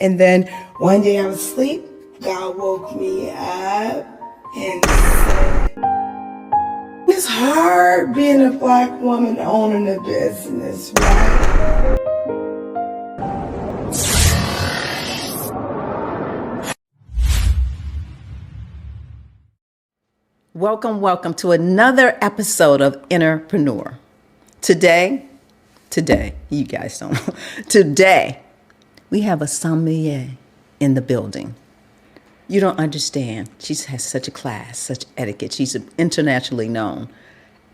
And then one day I was asleep, God woke me up and said, it's hard being a Black woman owning a business, right? Welcome to another episode of Entrepreneur. Today, you guys don't know, today we have a sommelier in the building. You don't understand. She has such a class, such etiquette. She's internationally known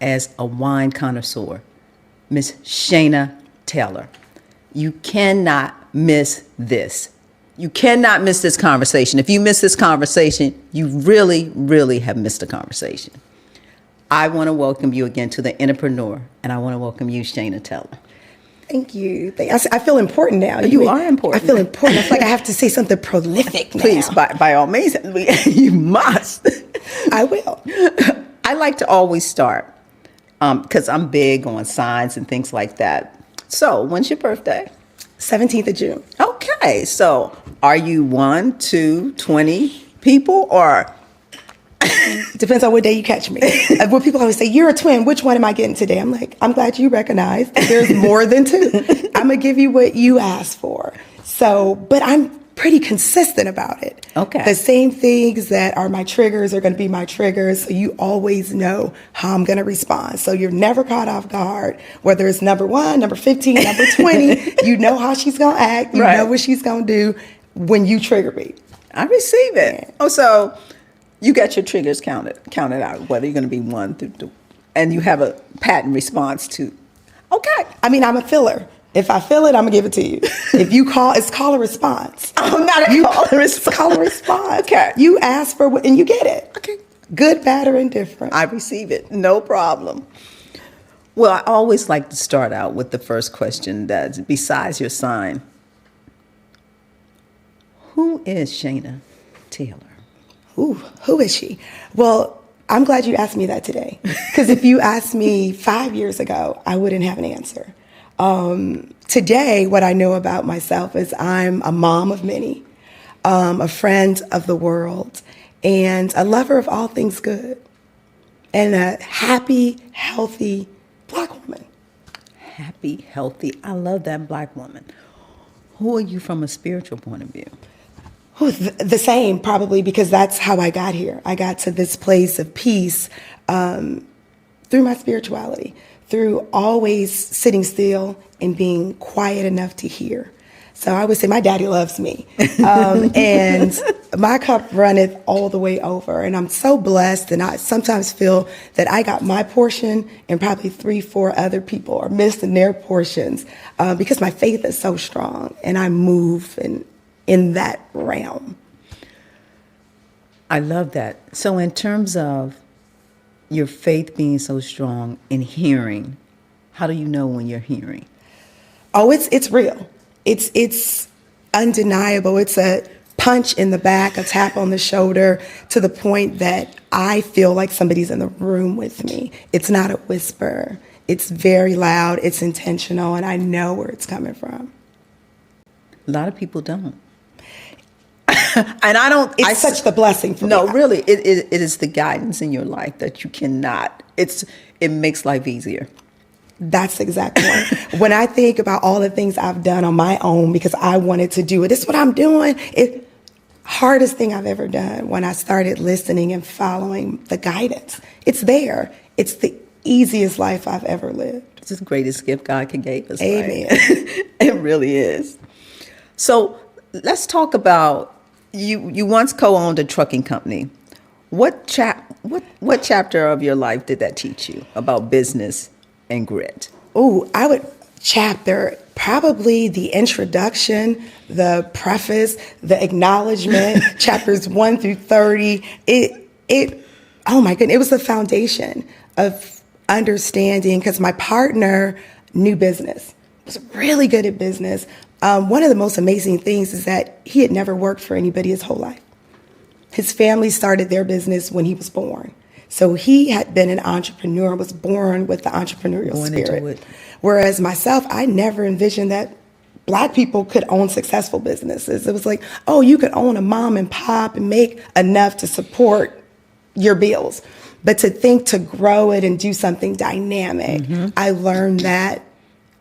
as a wine connoisseur, Miss Shaina Taylor. You cannot miss this. You cannot miss this conversation. If you miss this conversation, you really have missed a conversation. I want to welcome you again to the Entrepreneur, and I want to welcome you, Shaina Taylor. Thank you. I feel important now. You are important. I feel important. I feel like I have to say something prolific now. Please, by all means, you must. I will. I like to always start because I'm big on signs and things like that. So, when's your birthday? 17th of June. Okay, so are you 1, 2, 20 people, or? Depends on what day you catch me. When people always say, you're a twin, which one am I getting today? I'm like, I'm glad you recognize that there's more than two. I'm going to give you what you asked for. So, but I'm pretty consistent about it. Okay. The same things that are my triggers are going to be my triggers. So you always know how I'm going to respond. So you're never caught off guard, whether it's number 1, number 15, number 20, you know how she's going to act. You know what she's going to do when you trigger me. I receive it. Yeah. Oh, so you got your triggers counted out, whether you're going to be 1 through 2, and you have a pattern response to. Okay. I mean, I'm a filler. If I feel it, I'm gonna give it to you. If you call, it's call a response. Oh, not a call a response. Call a response. Okay. You ask for what, and you get it. Okay. Good, bad, or indifferent. I receive it. No problem. Well, I always like to start out with the first question that's besides your sign. Who is Shaina Taylor? Ooh, who is she? Well, I'm glad you asked me that today. Because if you asked me 5 years ago, I wouldn't have an answer. Today, what I know about myself is I'm a mom of many, a friend of the world, and a lover of all things good, and a happy, healthy Black woman. Happy, healthy. I love that Black woman. Who are you from a spiritual point of view? The same, probably, because that's how I got here. I got to this place of peace through my spirituality, through always sitting still and being quiet enough to hear. So I would say my daddy loves me. And my cup runneth all the way over. And I'm so blessed, and I sometimes feel that I got my portion and probably 3, 4 other people are missing their portions because my faith is so strong and I move in that realm. I love that. So in terms of your faith being so strong in hearing, how do you know when you're hearing? Oh, it's real. It's undeniable. It's a punch in the back, a tap on the shoulder, to the point that I feel like somebody's in the room with me. It's not a whisper. It's very loud. It's intentional, and I know where it's coming from. A lot of people don't. And I don't. It's such the blessing for me. No, really, it is the guidance in your life that you cannot. It makes life easier. That's exactly right. When I think about all the things I've done on my own because I wanted to do it, this is what I'm doing. It's hardest thing I've ever done when I started listening and following the guidance. It's there. It's the easiest life I've ever lived. It's the greatest gift God can give us. Amen. Right? It really is. So let's talk about you once co-owned a trucking company. What chapter of your life did that teach you about business and grit? Oh, I would chapter probably the introduction, the preface, the acknowledgement, chapters 1 through 30. Oh my goodness, it was the foundation of understanding, because my partner knew business, was really good at business. One of the most amazing things is that he had never worked for anybody his whole life. His family started their business when he was born. So he had been an entrepreneur, was born with the entrepreneurial spirit. Whereas myself, I never envisioned that Black people could own successful businesses. It was like, oh, you could own a mom and pop and make enough to support your bills. But to think to grow it and do something dynamic, I learned that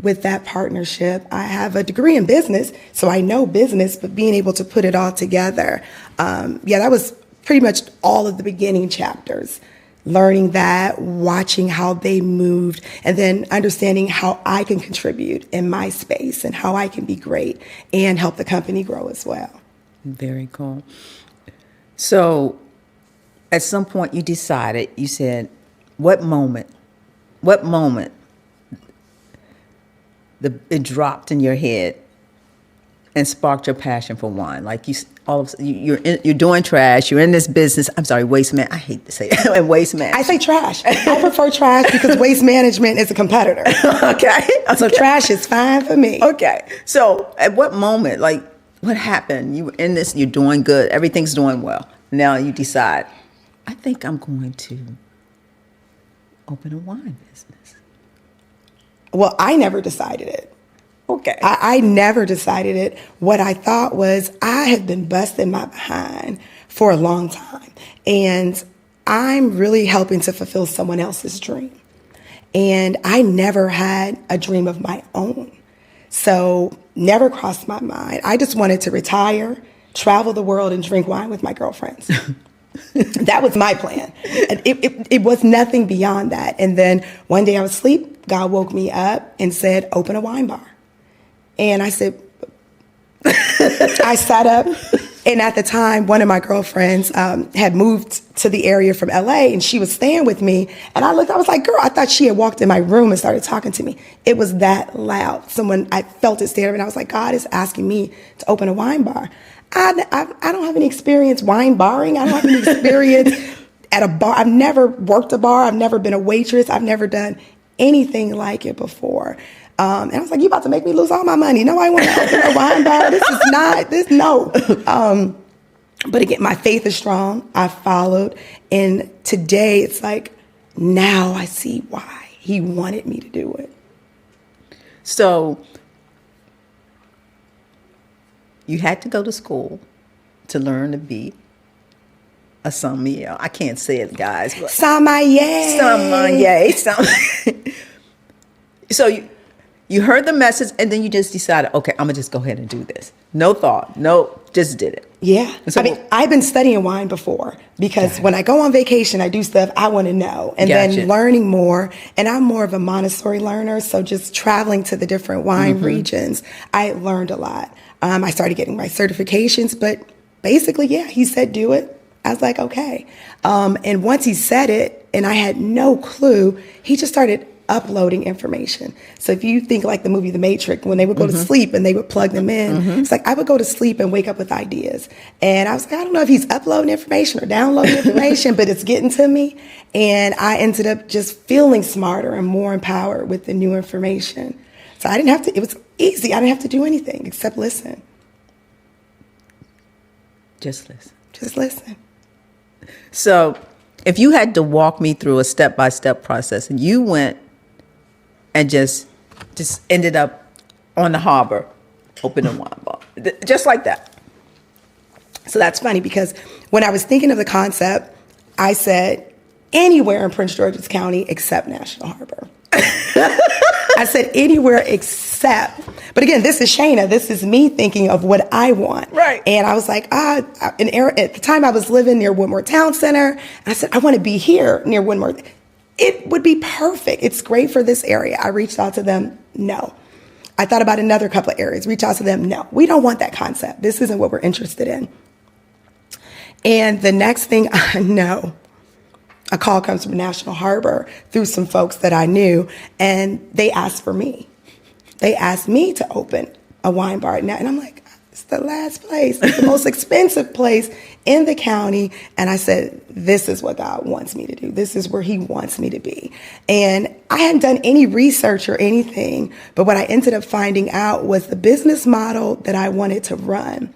with that partnership. I have a degree in business, so I know business, but being able to put it all together, that was pretty much all of the beginning chapters. Learning that, watching how they moved, and then understanding how I can contribute in my space and how I can be great and help the company grow as well. Very cool. So at some point you said, what moment it dropped in your head and sparked your passion for wine? Like you're doing trash. You're in this business. I'm sorry, waste man. I hate to say that. Waste management. I say trash. I prefer trash because waste management is a competitor. Okay. So trash is fine for me. Okay. So at what moment, like what happened? You were in this. You're doing good. Everything's doing well. Now you decide, I think I'm going to open a wine business. Well, I never decided it. Okay. I never decided it. What I thought was I have been busting my behind for a long time. And I'm really helping to fulfill someone else's dream. And I never had a dream of my own. So never crossed my mind. I just wanted to retire, travel the world, and drink wine with my girlfriends. That was my plan. And it was nothing beyond that. And then one day I was asleep. God woke me up and said, open a wine bar. And I said, I sat up, and at the time, one of my girlfriends had moved to the area from LA, and she was staying with me. And I was like, girl, I thought she had walked in my room and started talking to me. It was that loud. I felt it staring, and I was like, God is asking me to open a wine bar. I don't have any experience wine barring. I don't have any experience at a bar. I've never worked a bar. I've never been a waitress. I've never done anything like it before. And I was like, you about to make me lose all my money. No, I want to open a wine bar. No. But again, my faith is strong. I followed. And today it's like, now I see why he wanted me to do it. So you had to go to school to learn to be a sommelier. I can't say it, guys. But Sommelier. So you heard the message, and then you just decided, okay, I'm going to just go ahead and do this. No thought. No, just did it. Yeah. So, I've been studying wine before because when I go on vacation, I do stuff I want to know. And then learning more. And I'm more of a Montessori learner. So just traveling to the different wine regions, I learned a lot. I started getting my certifications. But basically, he said, do it. I was like, okay. And once he said it, and I had no clue, he just started uploading information. So if you think like the movie The Matrix, when they would go to sleep and they would plug them in, it's like I would go to sleep and wake up with ideas. And I was like, I don't know if he's uploading information or downloading information, but it's getting to me. And I ended up just feeling smarter and more empowered with the new information. So I didn't have to, it was easy. I didn't have to do anything except listen. Just listen. Just listen. So if you had to walk me through a step-by-step process and you went and just ended up on the harbor, opening a wine bar, just like that. So that's funny because when I was thinking of the concept, I said anywhere in Prince George's County except National Harbor. I said anywhere except, but again, this is Shaina. This is me thinking of what I want. Right. And I was like, at the time I was living near Woodmore Town Center. And I said, I want to be here near Woodmore. It would be perfect. It's great for this area. I reached out to them. No. I thought about another couple of areas. Reach out to them. No, we don't want that concept. This isn't what we're interested in. And the next thing I know, a call comes from National Harbor through some folks that I knew, and they asked for me. They asked me to open a wine bar. And I'm like, it's the last place. It's the most expensive place in the county. And I said, this is what God wants me to do. This is where he wants me to be. And I hadn't done any research or anything, but what I ended up finding out was the business model that I wanted to run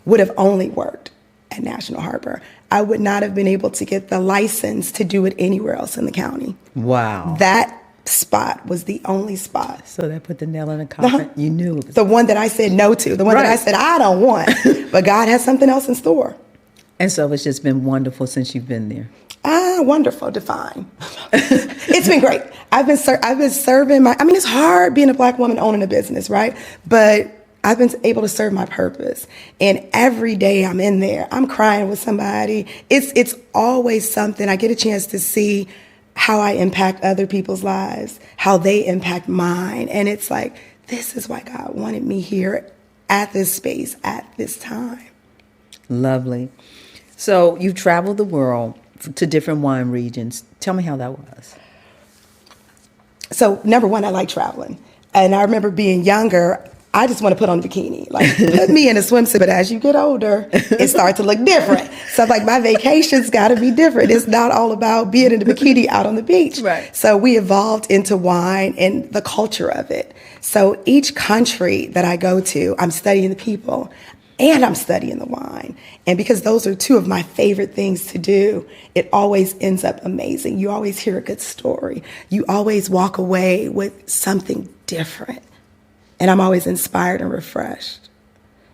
would have only worked at National Harbor. I would not have been able to get the license to do it anywhere else in the county. Wow. That spot was the only spot. So that put the nail in the coffin. You knew it was The one that I said no to, the one that I said I don't want, but God has something else in store. And so it's just been wonderful since you've been there. Wonderful, define. It's been great. I've been serving it's hard being a Black woman owning a business, right? But I've been able to serve my purpose. And every day I'm in there, I'm crying with somebody. It's always something. I get a chance to see how I impact other people's lives, how they impact mine. And it's like, this is why God wanted me here at this space, at this time. Lovely. So you've traveled the world to different wine regions. Tell me how that was. So number one, I like traveling. And I remember being younger, I just want to put on a bikini. Like, put me in a swimsuit. But as you get older, it starts to look different. So like my vacations got to be different. It's not all about being in a bikini out on the beach. Right. So we evolved into wine and the culture of it. So each country that I go to, I'm studying the people and I'm studying the wine. And because those are two of my favorite things to do, it always ends up amazing. You always hear a good story. You always walk away with something different. And I'm always inspired and refreshed.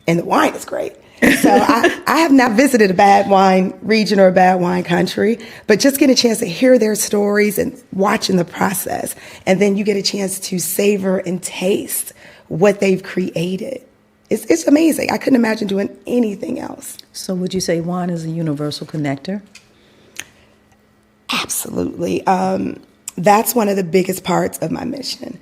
And the wine is great. So I have not visited a bad wine region or a bad wine country, but just get a chance to hear their stories and watching the process. And then you get a chance to savor and taste what they've created. It's amazing. I couldn't imagine doing anything else. So would you say wine is a universal connector? Absolutely. That's one of the biggest parts of my mission.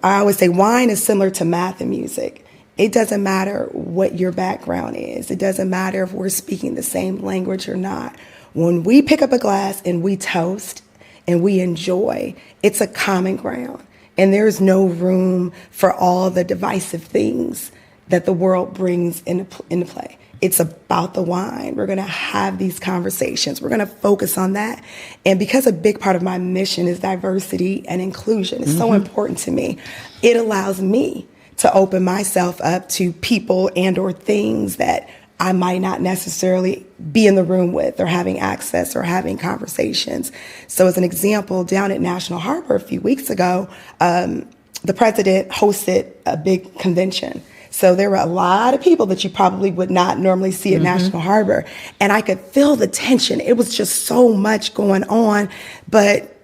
I always say wine is similar to math and music. It doesn't matter what your background is. It doesn't matter if we're speaking the same language or not. When we pick up a glass and we toast and we enjoy, it's a common ground. And there's no room for all the divisive things that the world brings into play. It's about the wine. We're going to have these conversations. We're going to focus on that. And because a big part of my mission is diversity and inclusion, it's so important to me. It allows me to open myself up to people and or things that I might not necessarily be in the room with or having access or having conversations. So as an example, down at National Harbor a few weeks ago, the president hosted a big convention. So there were a lot of people that you probably would not normally see at National Harbor. And I could feel the tension. It was just so much going on. But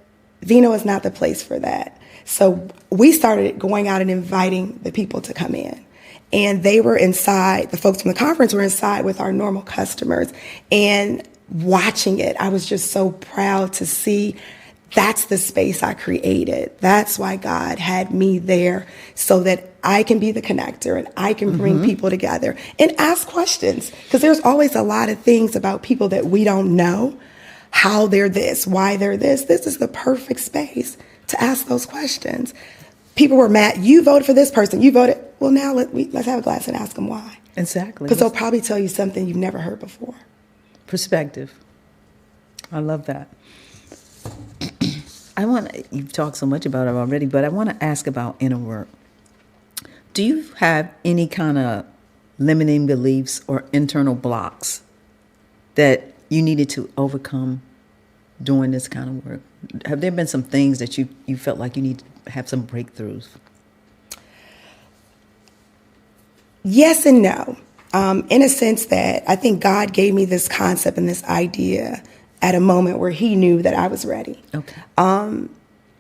Vino is not the place for that. So we started going out and inviting the people to come in. And they were inside, the folks from the conference were inside with our normal customers. And watching it, I was just so proud to see that's the space I created. That's why God had me there so that I can be the connector and I can bring people together and ask questions. Because there's always a lot of things about people that we don't know, how they're this, why they're this. This is the perfect space to ask those questions. People were mad. You voted for this person. You voted. Well, now let's have a glass and ask them why. Exactly. Because they'll probably tell you something you've never heard before. Perspective. I love that. You've talked so much about it already, but I want to ask about inner work. Do you have any kind of limiting beliefs or internal blocks that you needed to overcome doing this kind of work? Have there been some things that you felt like you need to have some breakthroughs? Yes and no. In a sense that I think God gave me this concept and this idea at a moment where he knew that I was ready. Okay.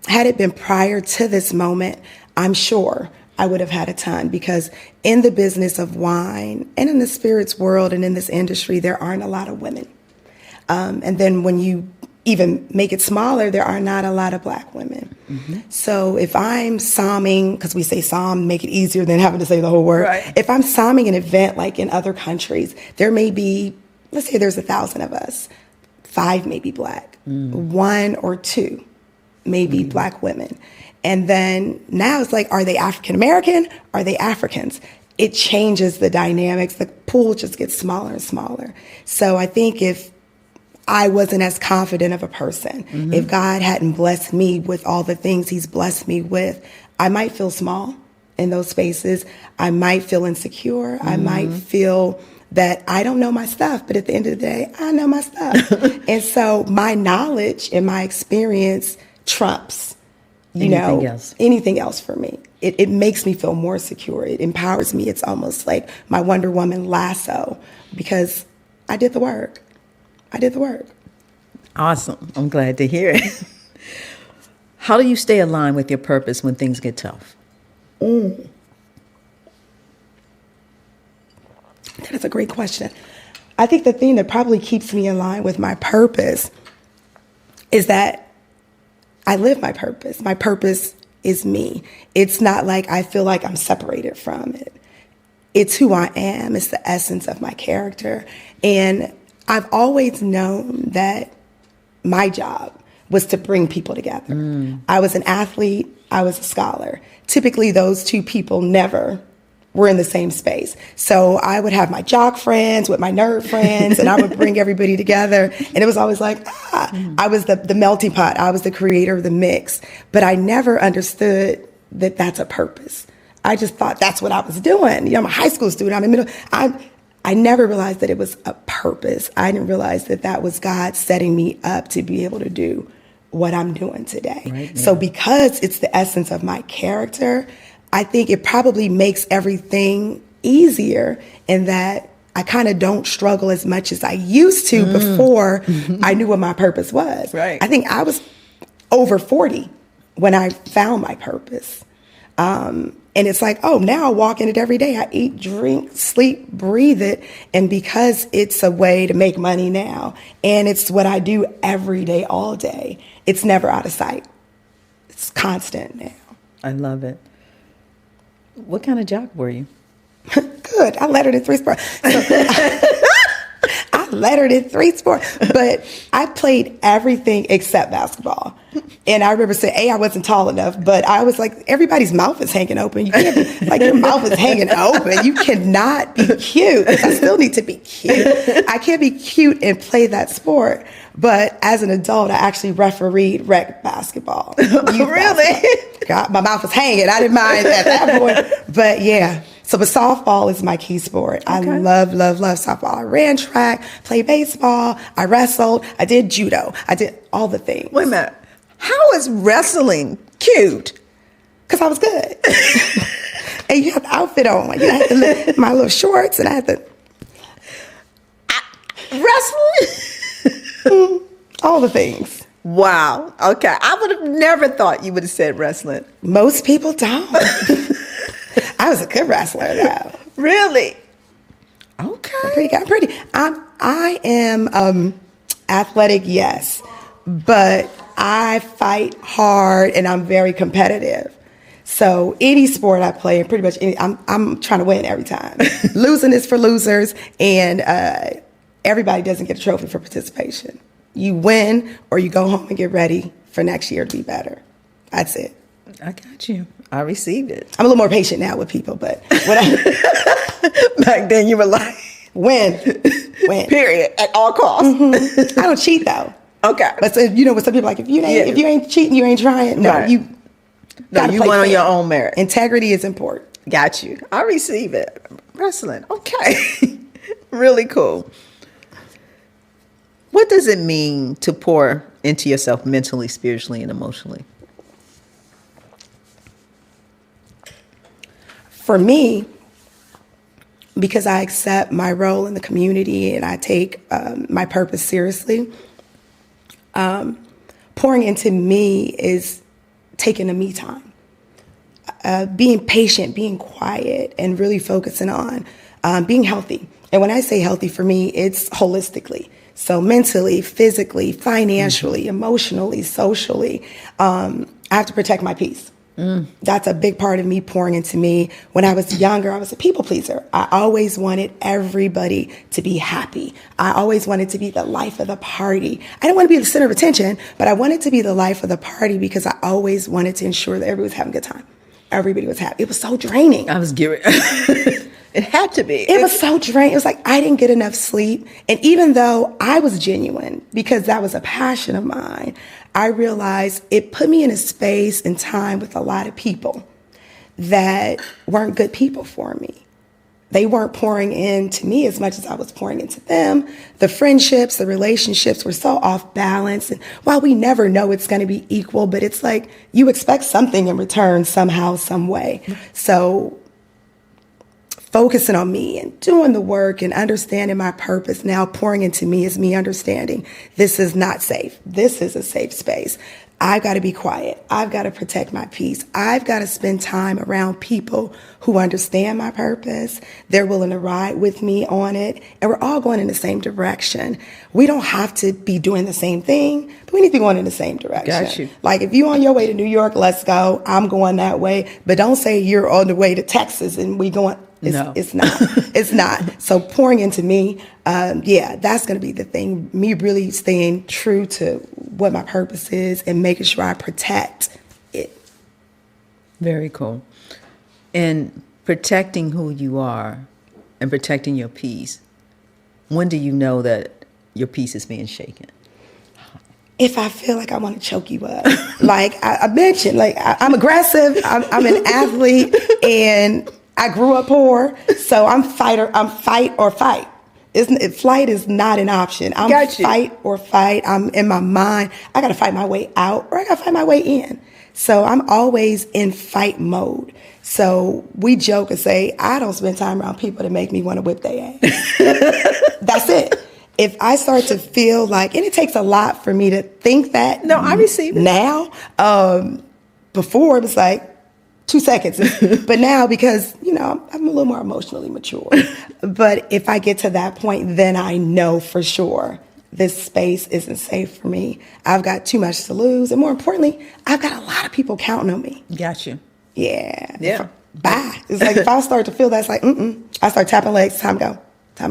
Had it been prior to this moment, I'm sure I would have had a ton, because in the business of wine and in the spirits world and in this industry, there aren't a lot of women. And then when you even make it smaller, there are not a lot of Black women. So if I'm psalming, because we say psalm, make it easier than having to say the whole word. Right. If I'm psalming an event like in other countries, there may be, let's say there's 1,000 of us. 5 may be Black, 1 or 2 may be Black women. And then now it's like, are they African American? Are they Africans? It changes the dynamics. The pool just gets smaller and smaller. So I think if I wasn't as confident of a person, if God hadn't blessed me with all the things he's blessed me with, I might feel small in those spaces. I might feel insecure. I might feel that I don't know my stuff, but at the end of the day, I know my stuff. And so my knowledge and my experience trumps anything else for me. It makes me feel more secure. It empowers me. It's almost like my Wonder Woman lasso because I did the work. Awesome. I'm glad to hear it. How do you stay aligned with your purpose when things get tough? That is a great question. I think the thing that probably keeps me in line with my purpose is that I live my purpose. My purpose is me. It's not like I feel like I'm separated from it. It's who I am. It's the essence of my character. And I've always known that my job was to bring people together. I was an athlete. I was a scholar. Typically, those two people never were in the same space. So I would have my jock friends with my nerd friends, and I would bring everybody together. And it was always like, I was the melting pot. I was the creator of the mix. But I never understood that that's a purpose. I just thought that's what I was doing. I'm a high school student. I'm in middle. I never realized that it was a purpose. I didn't realize that that was God setting me up to be able to do what I'm doing today. Right, yeah. So because it's the essence of my character, I think it probably makes everything easier in that I kind of don't struggle as much as I used to before I knew what my purpose was. Right. I think I was over 40 when I found my purpose. And it's like, oh, now I walk in it every day. I eat, drink, sleep, breathe it. And because it's a way to make money now, and it's what I do every day, all day, it's never out of sight. It's constant now. I love it. What kind of jock were you? Good. I lettered in 3 sports. I lettered in 3 sports, but I played everything except basketball. And I remember saying, I wasn't tall enough, but I was like, everybody's mouth is hanging open. You can't be, like, your mouth is hanging open. You cannot be cute. I still need to be cute. I can't be cute and play that sport. But as an adult, I actually refereed rec basketball. Really? Basketball. God, my mouth was hanging. I didn't mind at that point. But yeah. So, but softball is my key sport. Okay. I love softball. I ran track, played baseball, I wrestled, I did judo, I did all the things. Wait a minute. How is wrestling cute? Because I was good. And you have the outfit on. Like, you had my little shorts, and I had the... Wrestling? All the things. Wow. Okay. I would have never thought you would have said wrestling. Most people don't. I was a good wrestler, though. Really? Okay. I'm pretty. I am athletic, yes, but I fight hard and I'm very competitive. So any sport I play, and pretty much I'm trying to win every time. Losing is for losers, and everybody doesn't get a trophy for participation. You win or you go home and get ready for next year to be better. That's it. I got you. I received it. I'm a little more patient now with people, but back then you were like, win. Period. At all costs. Mm-hmm. I don't cheat though. Okay. But with some people like, if you ain't cheating, you ain't trying. No, right. you went on your own merit. Integrity is important. Got you. I receive it. Wrestling. Okay. Really cool. What does it mean to pour into yourself mentally, spiritually, and emotionally? For me, because I accept my role in the community and I take my purpose seriously, pouring into me is taking a me time, being patient, being quiet, and really focusing on being healthy. And when I say healthy, for me, it's holistically. So mentally, physically, financially, emotionally, socially, I have to protect my peace. That's a big part of me pouring into me. When I was younger, I was a people pleaser. I always wanted everybody to be happy. I always wanted to be the life of the party. I didn't want to be the center of attention, but I wanted to be the life of the party because I always wanted to ensure that everybody was having a good time. Everybody was happy. It was so draining. I was giving. It had to be. It was so draining. It was like I didn't get enough sleep. And even though I was genuine, because that was a passion of mine, I realized it put me in a space and time with a lot of people that weren't good people for me, They weren't pouring into me as much as I was pouring into them. The friendships, the relationships were so off balance. And while we never know it's going to be equal, but it's like you expect something in return somehow, some way. So focusing on me and doing the work and understanding my purpose now pouring into me is me understanding this is not safe. This is a safe space. I've got to be quiet. I've got to protect my peace. I've got to spend time around people who understand my purpose. They're willing to ride with me on it. And we're all going in the same direction. We don't have to be doing the same thing, but we need to be going in the same direction. Got you. Like if you're on your way to New York, let's go. I'm going that way. But don't say you're on the way to Texas and we going. It's not. It's not. So pouring into me, that's going to be the thing. Me really staying true to what my purpose is and making sure I protect it. Very cool. And protecting who you are and protecting your peace, when do you know that your peace is being shaken? If I feel like I want to choke you up. Like I mentioned, like I'm aggressive. I'm an athlete and I grew up poor, so I'm fight or fight. Flight is not an option. I'm fight or fight. I'm in my mind. I got to fight my way out or I got to fight my way in. So I'm always in fight mode. So we joke and say, I don't spend time around people that make me want to whip their ass. That's it. If I start to feel like, and it takes a lot for me to think that. No, I receive it. Now, before it was like, 2 seconds. But now, because, I'm a little more emotionally mature. But if I get to that point, then I know for sure this space isn't safe for me. I've got too much to lose. And more importantly, I've got a lot of people counting on me. Got you. Yeah. Bye. It's like if I start to feel that, it's like, I start tapping legs, time to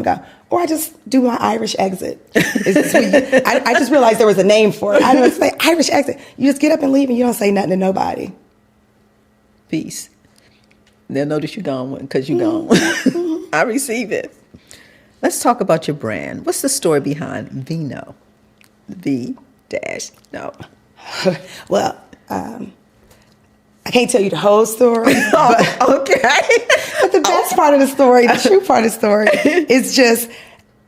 go. Or I just do my Irish exit. I just realized there was a name for it. I don't say Irish exit. You just get up and leave and you don't say nothing to nobody. Peace. They'll notice you're gone because you're gone. I receive it. Let's talk about your brand. What's the story behind Vino? V-No. Well, I can't tell you the whole story. Okay. But the best part of the story, the true part of the story, is just,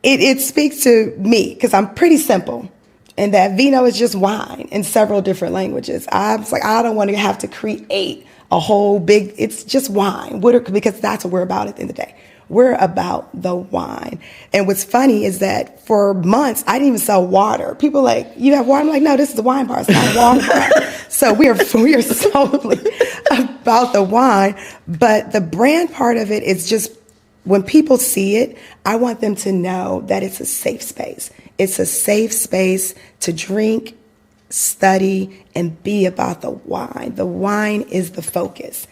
it speaks to me because I'm pretty simple. And that vino is just wine in several different languages. I was like, I don't want to have to create a whole big, it's just wine. Because that's what we're about at the end of the day. We're about the wine. And what's funny is that for months, I didn't even sell water. People like, you have water? I'm like, no, this is a wine bar. It's not a water bar. So we are solely about the wine. But the brand part of it is just, when people see it, I want them to know that it's a safe space. It's a safe space to drink, study, and be about the wine. The wine is the focus.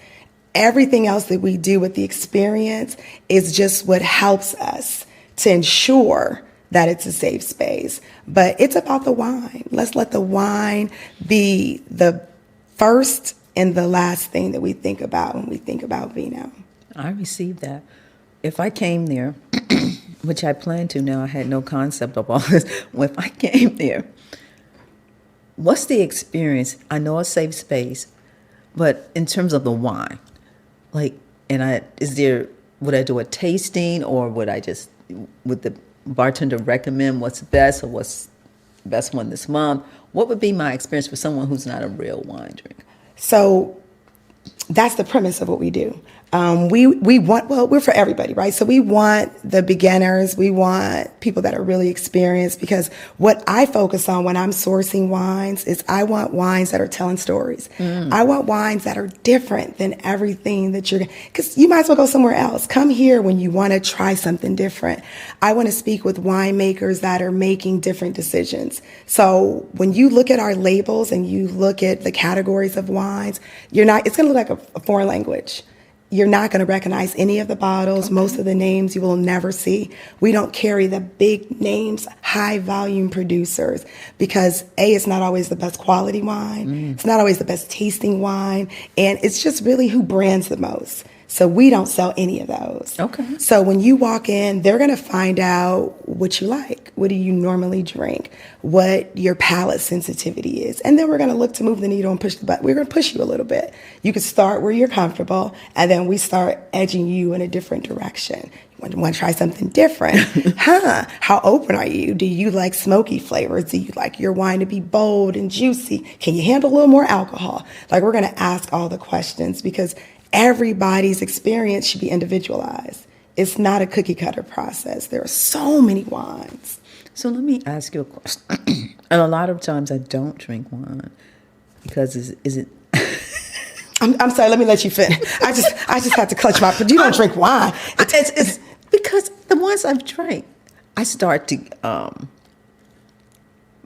Everything else that we do with the experience is just what helps us to ensure that it's a safe space. But it's about the wine. Let's let the wine be the first and the last thing that we think about when we think about vino. I received that. If I came there, which I plan to now, I had no concept of all this. If I came there, what's the experience? I know a safe space, but in terms of the wine, would I do a tasting or would the bartender recommend what's best or what's the best one this month? What would be my experience for someone who's not a real wine drinker? So that's the premise of what we do. We're for everybody, right? So we want the beginners, we want people that are really experienced, because what I focus on when I'm sourcing wines is I want wines that are telling stories. I want wines that are different than everything that because you might as well go somewhere else. Come here when you want to try something different. I want to speak with winemakers that are making different decisions. So when you look at our labels and you look at the categories of wines, it's going to look like a foreign language. You're not going to recognize any of the bottles. Okay. Most of the names you will never see. We don't carry the big names, high volume producers, because it's not always the best quality wine. It's not always the best tasting wine. And it's just really who brands the most. So we don't sell any of those. Okay. So when you walk in, they're going to find out what you like. What do you normally drink? What your palate sensitivity is. And then we're going to look to move the needle and push the button. We're going to push you a little bit. You can start where you're comfortable, and then we start edging you in a different direction. You want to try something different? How open are you? Do you like smoky flavors? Do you like your wine to be bold and juicy? Can you handle a little more alcohol? Like, we're going to ask all the questions because everybody's experience should be individualized. It's not a cookie cutter process. There are so many wines. So let me ask you a question. And a lot of times I don't drink wine because is it I'm sorry, let me let you finish. I just have to clutch my, but you don't drink wine. It's because the ones I've drank, I start to,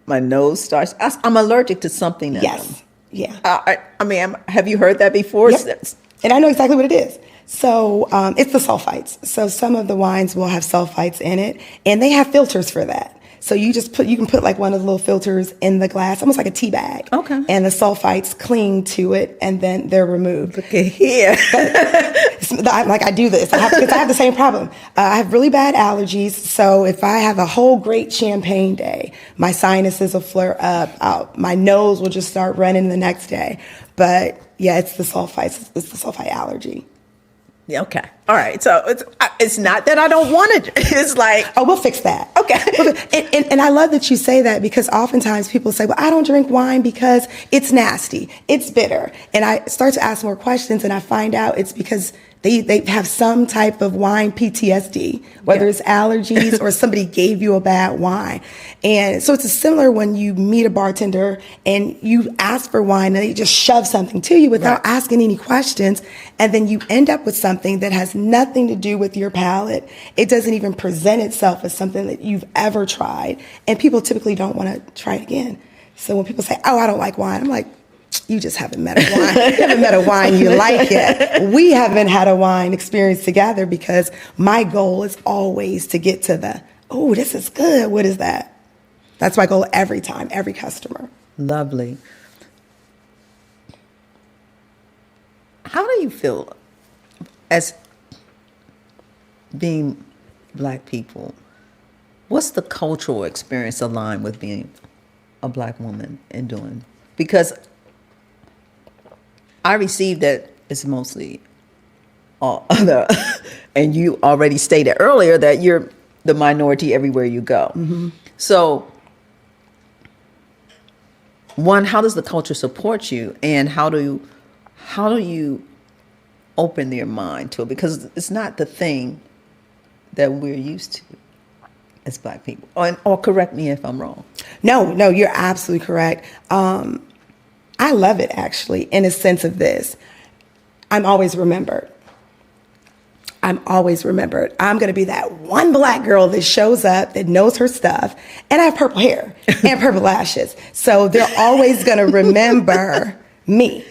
my nose starts, I'm allergic to something. Yes. Yeah. I mean, have you heard that before? Yep. And I know exactly what it is. So it's the sulfites. So some of the wines will have sulfites in it, and they have filters for that. So you can put like one of the little filters in the glass, almost like a tea bag. Okay. And the sulfites cling to it, and then they're removed. Look at here. I do this because I have the same problem. I have really bad allergies. So if I have a whole great champagne day, my sinuses will flare up. My nose will just start running the next day. But yeah, it's the sulfites. It's the sulfite allergy. Yeah, okay. All right. So it's not that I don't want it. It's like, oh, we'll fix that. Okay. And I love that you say that because oftentimes people say, well, I don't drink wine because it's nasty. It's bitter. And I start to ask more questions and I find out it's because they have some type of wine PTSD, whether it's allergies or somebody gave you a bad wine. And so it's similar when you meet a bartender and you ask for wine and they just shove something to you without asking any questions. And then you end up with something that has nothing to do with your palate. It doesn't even present itself as something that you've ever tried. And people typically don't want to try it again. So when people say, oh, I don't like wine, I'm like, you just haven't met a wine. You haven't met a wine you like yet. We haven't had a wine experience together because my goal is always to get to the, oh, this is good. What is that? That's my goal every time, every customer. Lovely. How do you feel as being Black people? What's the cultural experience aligned with being a Black woman and doing? Because I received that it's mostly all other, and you already stated earlier that you're the minority everywhere you go. Mm-hmm. So, one, how does the culture support you, and how do you open their mind to it? Because it's not the thing that we're used to as Black people. Or correct me if I'm wrong. No, you're absolutely correct. I love it, actually, in a sense of this. I'm always remembered. I'm going to be that one Black girl that shows up, that knows her stuff, and I have purple hair and purple lashes. So they're always going to remember me.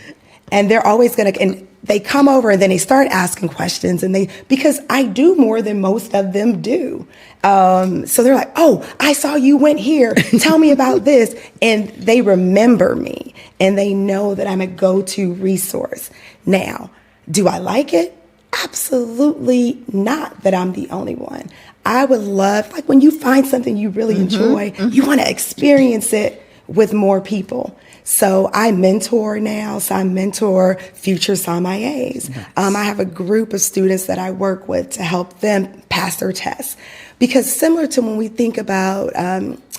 And they're always going to, and they come over and then they start asking questions because I do more than most of them do. So they're like, oh, I saw you went here. Tell me about this. And they remember me and they know that I'm a go-to resource. Now, do I like it? Absolutely not that I'm the only one. I would love, like when you find something you really enjoy, you want to experience it with more people. So I mentor now. So I mentor future sommeliers. Nice. I have a group of students that I work with to help them pass their tests. Because similar to when we think about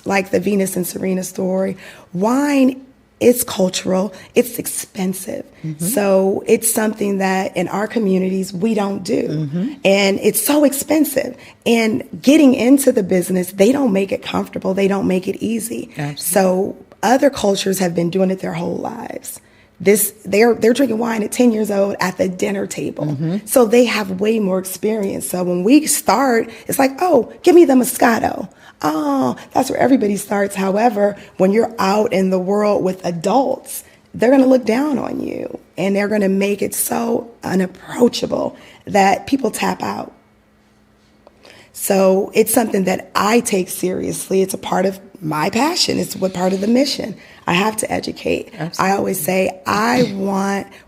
like the Venus and Serena story, wine is cultural, it's expensive. So it's something that in our communities we don't do. And it's so expensive. And getting into the business, they don't make it comfortable, they don't make it easy. Absolutely. So other cultures have been doing it their whole lives. They're drinking wine at 10 years old at the dinner table. So they have way more experience. So when we start, it's like, oh, give me the Moscato. Oh, that's where everybody starts. However, when you're out in the world with adults, they're going to look down on you and they're going to make it so unapproachable that people tap out. So it's something that I take seriously. It's a part of my passion. It's what part of the mission. I have to educate. Absolutely. I always say,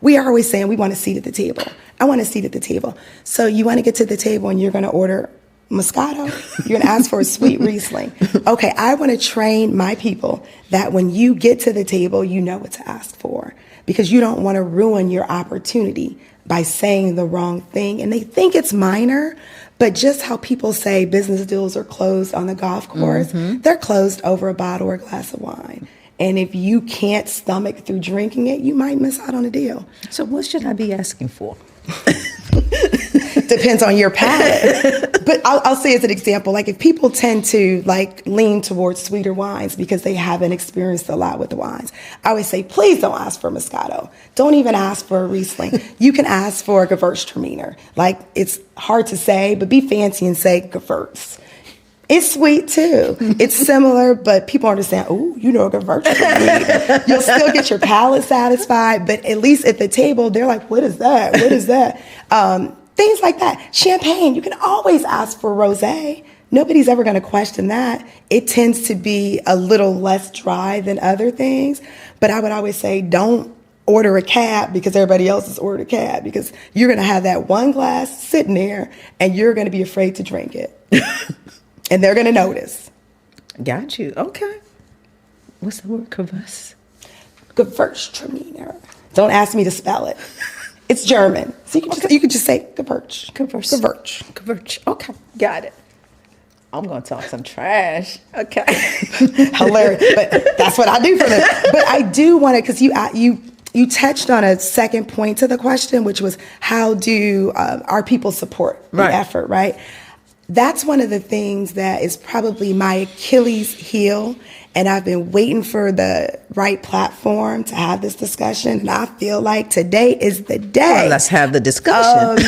we are always saying we want a seat at the table. I want a seat at the table. So you want to get to the table and you're going to order Moscato? You're going to ask for a sweet Riesling. Okay, I want to train my people that when you get to the table, you know what to ask for, because you don't want to ruin your opportunity by saying the wrong thing. And they think it's minor, but just how people say business deals are closed on the golf course, they're closed over a bottle or a glass of wine. And if you can't stomach through drinking it, you might miss out on a deal. So what should I be asking for? Depends on your palate. But I'll say as an example, like if people tend to like lean towards sweeter wines because they haven't experienced a lot with the wines, I always say, please don't ask for Moscato. Don't even ask for a Riesling. You can ask for a Gewürztraminer. Like, it's hard to say, but be fancy and say Gewürz. It's sweet too. It's similar, but people understand, oh, you know, a Gewürztraminer. You'll still get your palate satisfied, but at least at the table, they're like, what is that? What is that? Things like that. Champagne, you can always ask for rosé. Nobody's ever going to question that. It tends to be a little less dry than other things, but I would always say don't order a cab because everybody else has ordered a cab, because you're going to have that one glass sitting there and you're going to be afraid to drink it. And they're going to notice. Got you. Okay. What's the word? Gewürztraminer. Don't ask me to spell it. It's German. So you can just say Gewürz. Gewürz. Okay. Got it. I'm going to talk some trash. Okay. Hilarious. But that's what I do for them. But I do want to, because you touched on a second point to the question, which was how do our people support the effort, right? That's one of the things that is probably my Achilles heel, and I've been waiting for the right platform to have this discussion, and I feel like today is the day. Well, let's have the discussion.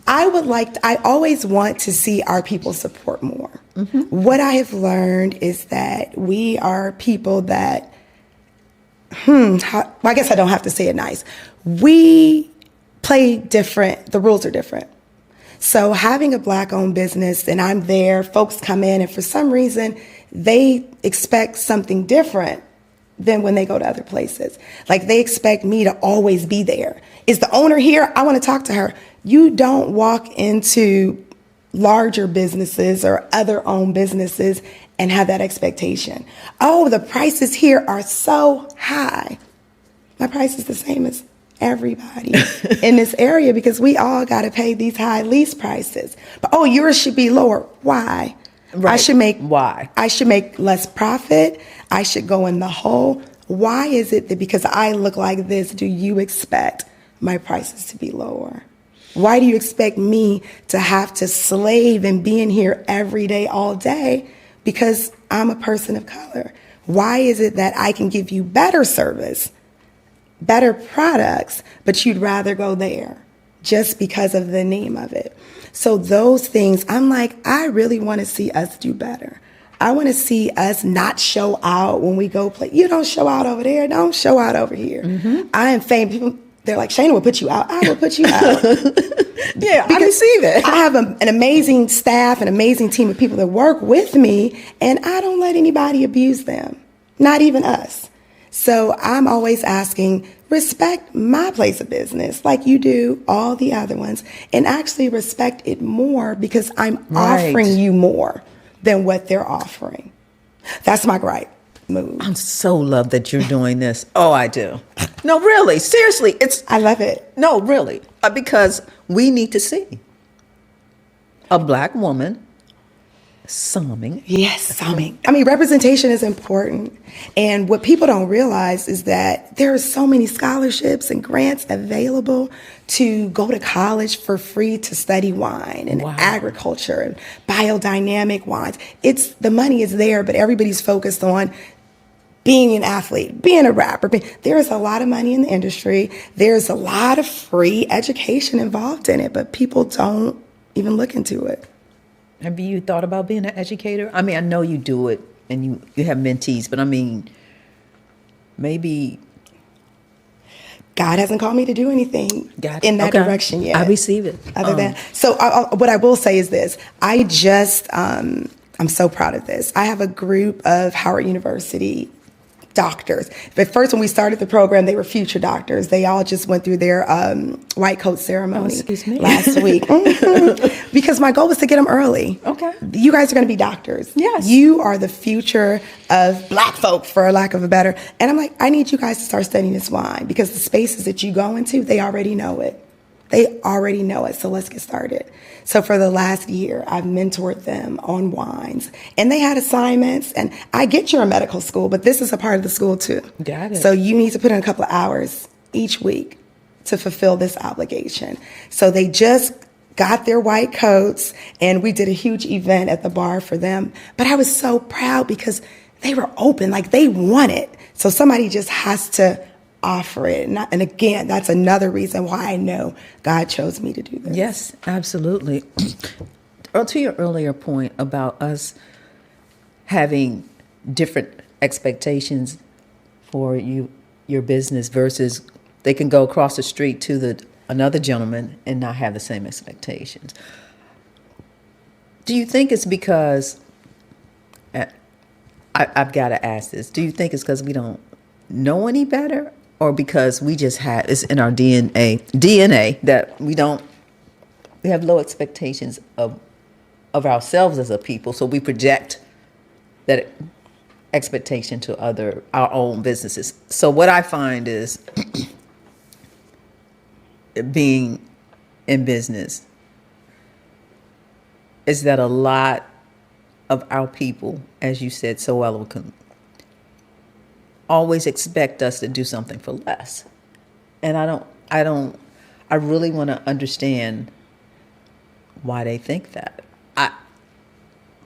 I always want to see our people support more. Mm-hmm. What I have learned is that we are people that, I guess I don't have to say it nice. We play different, the rules are different. So having a Black-owned business, and I'm there, folks come in, and for some reason, they expect something different than when they go to other places. Like, they expect me to always be there. Is the owner here? I want to talk to her. You don't walk into larger businesses or other owned businesses and have that expectation. Oh, the prices here are so high. My price is the same as everybody in this area because we all got to pay these high lease prices. But oh, yours should be lower. Why? Right. I should make less profit. I should go in the hole. Why is it that because I look like this, do you expect my prices to be lower? Why do you expect me to have to slave and be in here every day, all day, because I'm a person of color? Why is it that I can give you better service, better products, but you'd rather go there just because of the name of it? So those things, I'm like, I really want to see us do better. I want to see us not show out when we go play. You don't show out over there. Don't show out over here. Mm-hmm. I am famous. People, they're like, Shaina will put you out. I will put you out. Yeah, I receive it. I have an amazing staff, an amazing team of people that work with me, and I don't let anybody abuse them, not even us. So I'm always asking, respect my place of business like you do all the other ones, and actually respect it more because I'm offering you more than what they're offering. That's my gripe move. I'm so love that you're doing this. Oh, I do. No, really, seriously, I love it. No, really, because we need to see a Black woman somming. Yes, somming. I mean, representation is important. And what people don't realize is that there are so many scholarships and grants available to go to college for free to study wine and agriculture and biodynamic wines. The money is there, but everybody's focused on being an athlete, being a rapper. There's a lot of money in the industry. There's a lot of free education involved in it, but people don't even look into it. Have you thought about being an educator? I mean, I know you do it and you have mentees, but I mean, maybe God hasn't called me to do anything in that direction yet. I receive it. Other than so, what I will say is this: I just I'm so proud of this. I have a group of Howard University doctors. But first, when we started the program, they were future doctors. They all just went through their white coat ceremony last week. Mhm. Because my goal was to get them early. Okay. You guys are going to be doctors. Yes. You are the future of Black folk, for lack of a better. And I'm like, I need you guys to start studying this wine, because the spaces that you go into, they already know it. They already know it. So let's get started. So for the last year, I've mentored them on wines, and they had assignments. And I get you're in medical school, but this is a part of the school too. Got it. So you need to put in a couple of hours each week to fulfill this obligation. So they just got their white coats, and we did a huge event at the bar for them. But I was so proud because they were open, like they want it. So somebody just has to offer it. And again, that's another reason why I know God chose me to do this. Yes, absolutely. To your earlier point about us having different expectations for your business versus they can go across the street to another gentleman and not have the same expectations. Do you think it's because, I've got to ask this, do you think it's because we don't know any better, or because we just have, it's in our DNA that we have low expectations of ourselves as a people, so we project that expectation to our own businesses? So what I find is being in business is that a lot of our people, as you said so eloquently, always expect us to do something for less. And I really want to understand why they think that.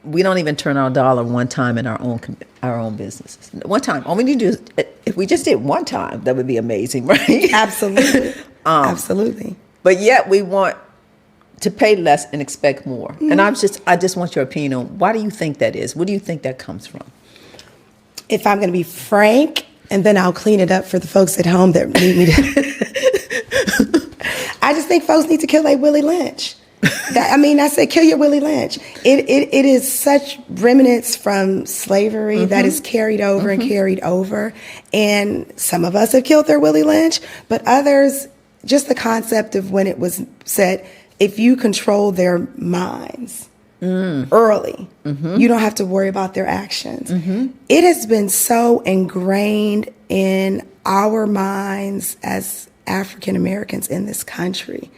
We don't even turn our dollar one time in our own businesses. One time. All we need to do is, if we just did one time, that would be amazing, right? Absolutely. Absolutely. But yet we want to pay less and expect more. Mm-hmm. And I just want your opinion on, why do you think that is? Where do you think that comes from? If I'm going to be frank, and then I'll clean it up for the folks at home that need me to. I just think folks need to kill Willie Lynch. I said, kill your Willie Lynch. It is such remnants from slavery mm-hmm. that is carried over mm-hmm. and carried over. And some of us have killed their Willie Lynch, but others, just the concept of when it was said, if you control their minds early, mm-hmm. you don't have to worry about their actions. Mm-hmm. It has been so ingrained in our minds as African Americans in this country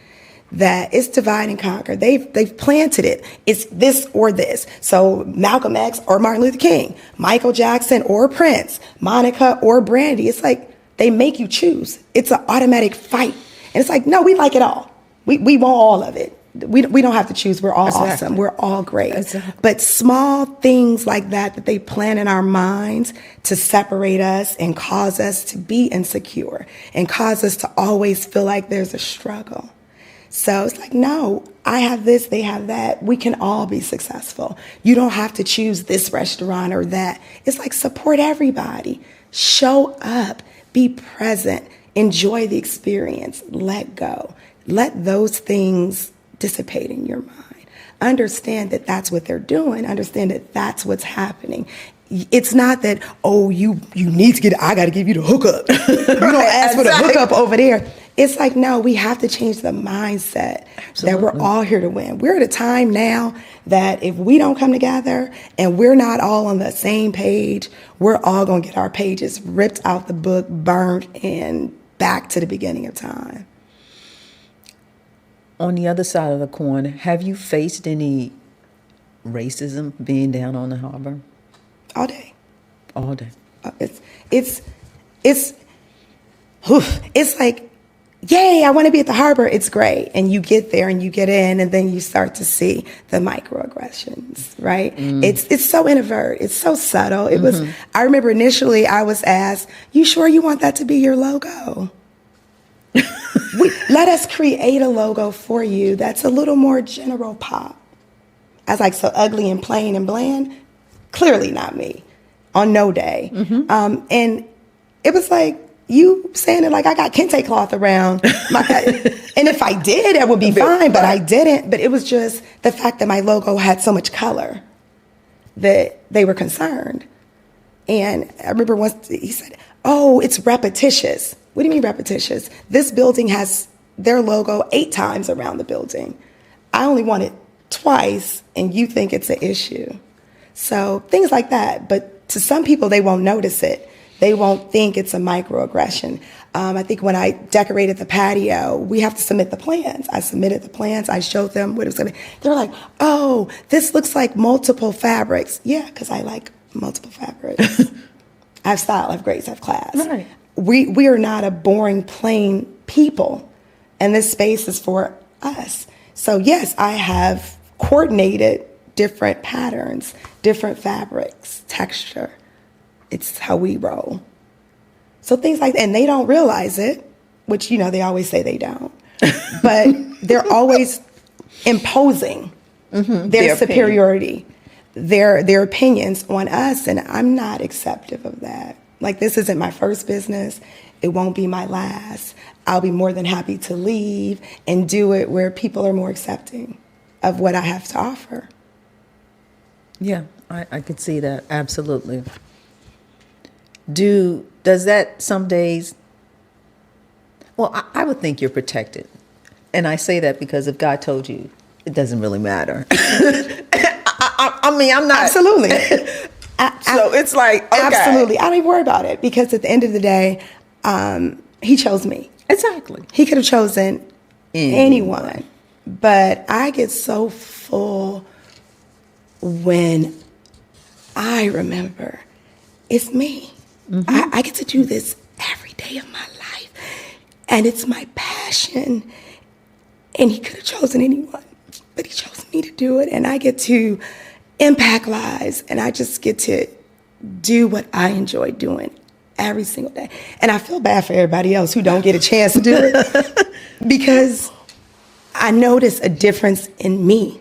that it's divide and conquer. They've planted it. It's this or this. So Malcolm X or Martin Luther King, Michael Jackson or Prince, Monica or Brandy. It's like they make you choose. It's an automatic fight. And it's like, no, we like it all. We want all of it. We don't have to choose. We're all exactly. awesome. We're all great. Exactly. But small things like that they plant in our minds to separate us and cause us to be insecure and cause us to always feel like there's a struggle. So it's like, no, I have this, they have that. We can all be successful. You don't have to choose this restaurant or that. It's like, support everybody. Show up. Be present. Enjoy the experience. Let go. Let those things dissipate in your mind. Understand that that's what they're doing. Understand that that's what's happening. It's not that, oh, you need to get, I got to give you the hookup. You don't ask for the hookup over there. It's like, no, we have to change the mindset that we're all here to win. We're at a time now that if we don't come together and we're not all on the same page, we're all going to get our pages ripped out the book, burned, and back to the beginning of time. On the other side of the coin, have you faced any racism being down on the harbor? All day. All day. It's like, yay, I want to be at the harbor. It's great. And you get there and you get in and then you start to see the microaggressions, right? It's so introvert. It's so subtle. It was, I remember initially I was asked, you sure you want that to be your logo? Let us create a logo for you that's a little more general pop. I was like, so ugly and plain and bland? Clearly not me on no day. And it was like, you saying it like I got kente cloth around my head. And if I did, it would be fine, but I didn't. But it was just the fact that my logo had so much color that they were concerned. And I remember once he said, "Oh, it's repetitious." What do you mean repetitious? This building has their logo 8 times around the building. I only want it twice, and you think it's an issue. So things like that. But to some people, they won't notice it. They won't think it's a microaggression. I think when I decorated the patio, we have to submit the plans. I submitted the plans. I showed them what it was going to be. They're like, "Oh, this looks like multiple fabrics." Yeah, because I like multiple fabrics. I have style, I have grace, I have class. Right. We are not a boring, plain people. And this space is for us. So yes, I have coordinated different patterns, different fabrics, texture. It's how we roll. So things like that, and they don't realize it, which, they always say they don't. But they're always imposing their superiority, their opinions on us, and I'm not acceptive of that. Like, this isn't my first business. It won't be my last. I'll be more than happy to leave and do it where people are more accepting of what I have to offer. Yeah, I could see that. Absolutely. Does that some days, well, I would think you're protected. And I say that because if God told you, it doesn't really matter. I mean, I'm not. Absolutely. So it's like, okay. Absolutely. I don't even worry about it because at the end of the day, he chose me. Exactly. He could have chosen anyone. But I get so full when I remember it's me. I get to do this every day of my life. And it's my passion. And he could have chosen anyone, but he chose me to do it. And I get to impact lives. And I just get to do what I enjoy doing every single day. And I feel bad for everybody else who don't get a chance to do it because I notice a difference in me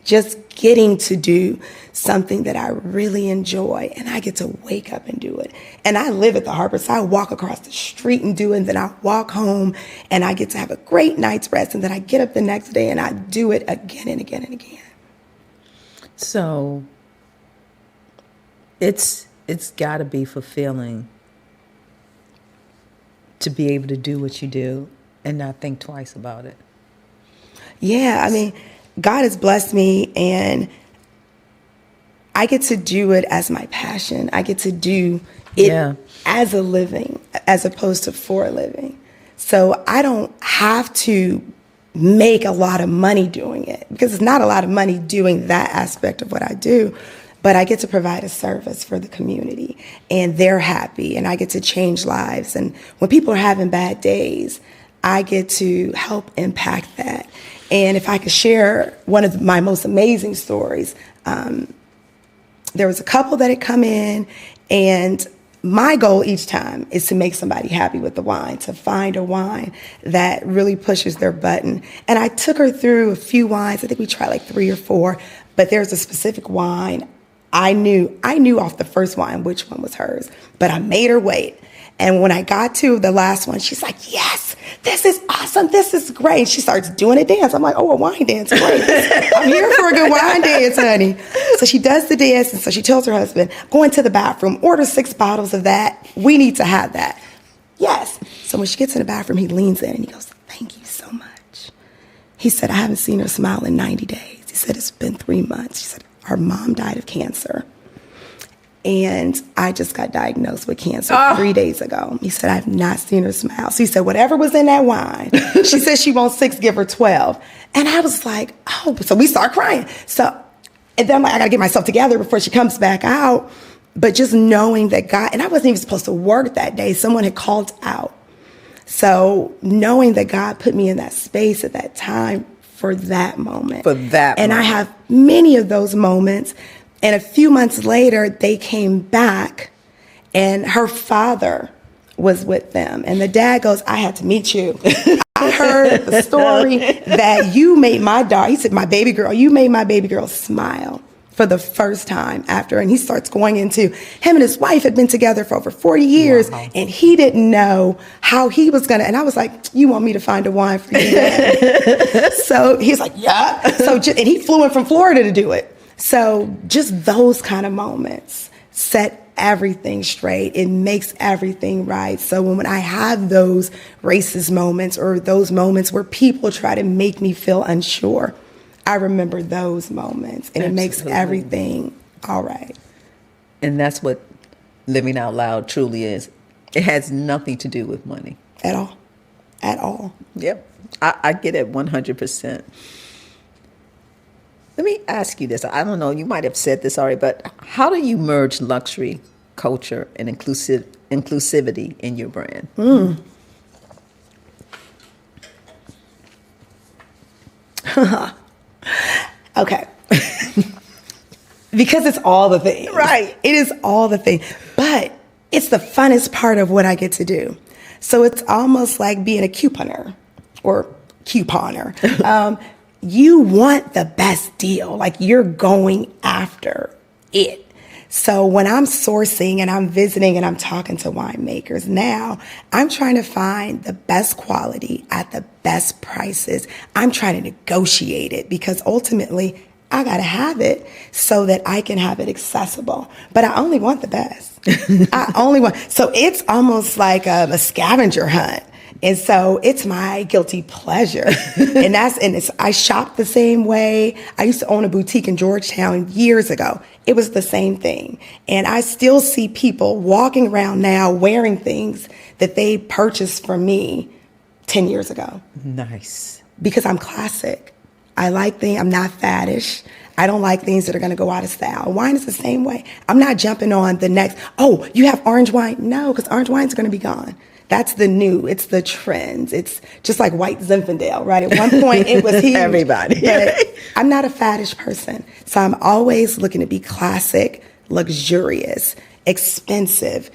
just getting to do something that I really enjoy, and I get to wake up and do it. And I live at the Harbor, so I walk across the street and do it, and then I walk home, and I get to have a great night's rest, and then I get up the next day, and I do it again and again and again. So it's got to be fulfilling to be able to do what you do and not think twice about it. Yeah, I mean, God has blessed me, and I get to do it as my passion. I get to do it as a living, as opposed to for a living. So I don't have to make a lot of money doing it because it's not a lot of money doing that aspect of what I do. But I get to provide a service for the community, and they're happy, and I get to change lives. And when people are having bad days, I get to help impact that. And if I could share one of my most amazing stories, there was a couple that had come in, and my goal each time is to make somebody happy with the wine, to find a wine that really pushes their button. And I took her through a few wines. I think we tried like 3 or 4, but there's a specific wine. I knew off the first wine which one was hers, but I made her wait. And when I got to the last one, she's like, "Yes, this is awesome. This is great." She starts doing a dance. I'm like, "Oh, a wine dance, great. I'm here for a good wine dance, honey." So she does the dance, and so she tells her husband, "Go into the bathroom, order 6 bottles of that. We need to have that." Yes. So when she gets in the bathroom, he leans in and he goes, "Thank you so much." He said, "I haven't seen her smile in 90 days. He said, "It's been 3 months. She said, "Her mom died of cancer. And I just got diagnosed with cancer 3 days ago." He said, "I have not seen her smile." So he said, "Whatever was in that wine," she said she wants 6, give her 12. And I was like, oh, so we start crying. And then I'm like, I got to get myself together before she comes back out. But just knowing that God, and I wasn't even supposed to work that day. Someone had called out. So knowing that God put me in that space at that time for that moment. And I have many of those moments. And a few months later, they came back, and her father was with them. And the dad goes, "I had to meet you. I heard the story that you made my daughter," he said, "my baby girl, you made my baby girl smile for the first time after." And he starts going into him and his wife had been together for over 40 years. Wow. And he didn't know how he was going to. And I was like, "You want me to find a wine for you, Dad?" So he's like, "Yeah." And he flew in from Florida to do it. So just those kind of moments set everything straight. It makes everything right. So when I have those racist moments or those moments where people try to make me feel unsure, I remember those moments, and it makes everything all right. And that's what living out loud truly is. It has nothing to do with money. At all. At all. Yep. I get it 100%. Let me ask you this. I don't know, you might have said this already, but how do you merge luxury, culture, and inclusivity in your brand? Okay. Because it's all the things. Right. It is all the things. But it's the funnest part of what I get to do. So it's almost like being a couponer or couponer. You want the best deal. Like, you're going after it. So when I'm sourcing and I'm visiting and I'm talking to winemakers now, I'm trying to find the best quality at the best prices. I'm trying to negotiate it because ultimately I got to have it so that I can have it accessible. But I only want the best. So it's almost like a scavenger hunt. And so it's my guilty pleasure. I shop the same way. I used to own a boutique in Georgetown years ago. It was the same thing. And I still see people walking around now wearing things that they purchased from me 10 years ago. Nice. Because I'm classic. I like things. I'm not faddish. I don't like things that are going to go out of style. Wine is the same way. I'm not jumping on the next, oh, you have orange wine? No, because orange wine's going to be gone. That's the new. It's the trends. It's just like white Zinfandel, right? At one point, it was huge. Everybody. But I'm not a faddish person. So I'm always looking to be classic, luxurious, expensive,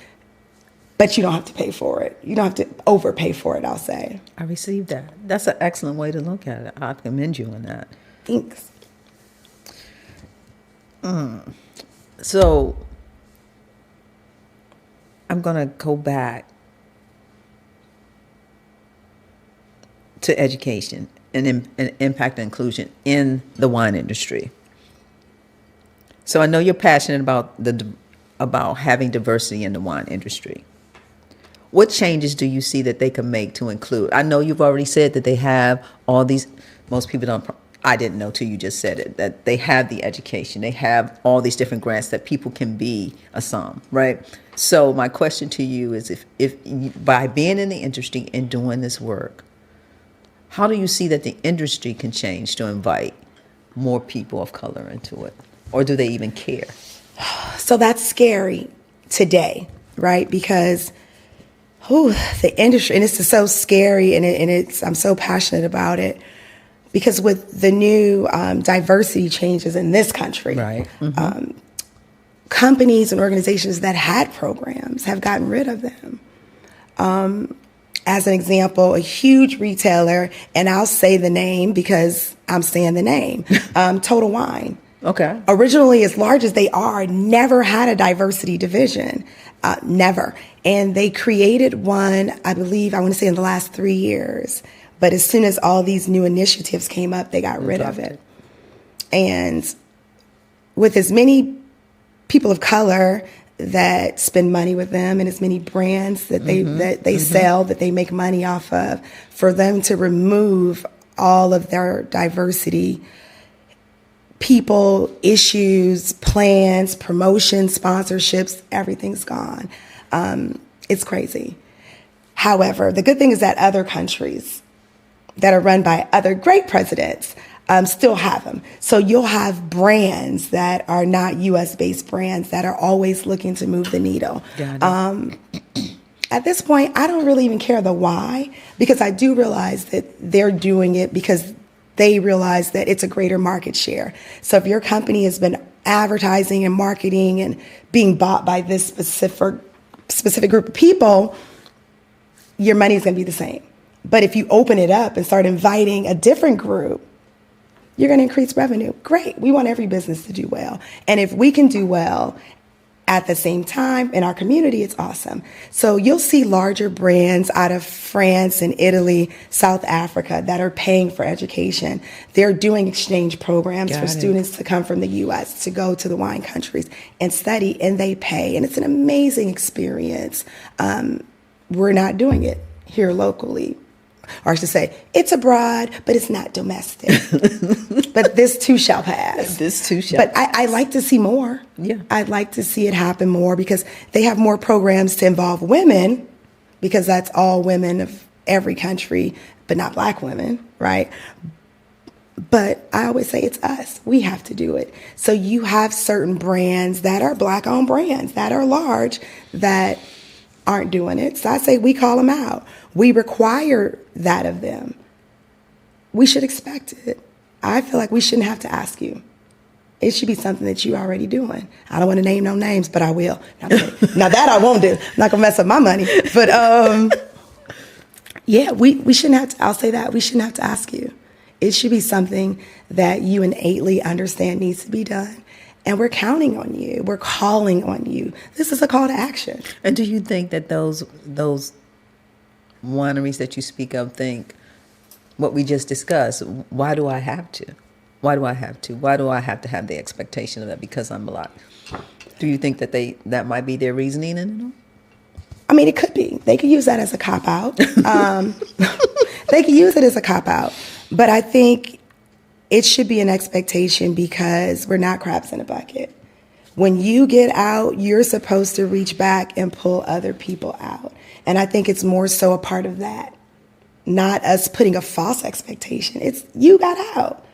but you don't have to pay for it. You don't have to overpay for it, I'll say. I received that. That's an excellent way to look at it. I commend you on that. Thanks. So I'm going to go back to education and impact and inclusion in the wine industry. So I know you're passionate about having diversity in the wine industry. What changes do you see that they can make to include? I know you've already said that they have all these, most people don't, I didn't know till you just said it, that they have the education, they have all these different grants that people can be a somm, right? So my question to you is if by being in the industry and doing this work, how do you see that the industry can change to invite more people of color into it? Or do they even care? So that's scary today, right? Because the industry, and it's just so scary, and I'm so passionate about it. Because with the new diversity changes in this country, right. Companies and organizations that had programs have gotten rid of them. As an example, a huge retailer, and I'll say the name because I'm saying the name, Total Wine. Okay. Originally, as large as they are, never had a diversity division. Never. And they created one, I believe, I want to say in the last 3 years. But as soon as all these new initiatives came up, they got rid of it. And with as many people of color that spend money with them and as many brands that they sell, that they make money off of, for them to remove all of their diversity, people, issues, plans, promotions, sponsorships, everything's gone. It's crazy. However, the good thing is that other countries that are run by other great presidents still have them. So you'll have brands that are not U.S.-based brands that are always looking to move the needle. At this point, I don't really even care the why, because I do realize that they're doing it because they realize that it's a greater market share. So if your company has been advertising and marketing and being bought by this specific group of people, your money is going to be the same. But if you open it up and start inviting a different group, you're going to increase revenue. Great. We want every business to do well. And if we can do well At the same time, in our community, it's awesome. So you'll see larger brands out of France and Italy, South Africa that are paying for education. They're doing exchange programs for students to come from the U.S. to go to the wine countries and study, and they pay. And it's an amazing experience. We're not doing it here locally. Or I should say, it's abroad, but it's not domestic. But this too shall pass. This too shall But I like to see more. Yeah. I'd like to see it happen more because they have more programs to involve women, because that's all women of every country, but not Black women, right? But I always say it's us. We have to do it. So you have certain brands that are Black-owned brands that are large that aren't doing it. So I say we call them out. We require that of them. We should expect it. I feel like we shouldn't have to ask you. It should be something that you're already doing. I don't want to name no names, but I will. Now that I won't do. I'm not going to mess up my money. But yeah, we shouldn't have to, I'll say that. We shouldn't have to ask you. It should be something that you innately understand needs to be done. And we're counting on you. We're calling on you. This is a call to action. And do you think that those wineries that you speak of think what we just discussed? Why do I have to? Why do I have to? Why do I have to have the expectation of that because I'm Black? Do you think that that might be their reasoning in it? I mean, it could be. They could use that as a cop-out. They could use it as a cop-out. But I think it should be an expectation because we're not crabs in a bucket. When you get out, you're supposed to reach back and pull other people out. And I think it's more so a part of that, not us putting a false expectation. It's you got out.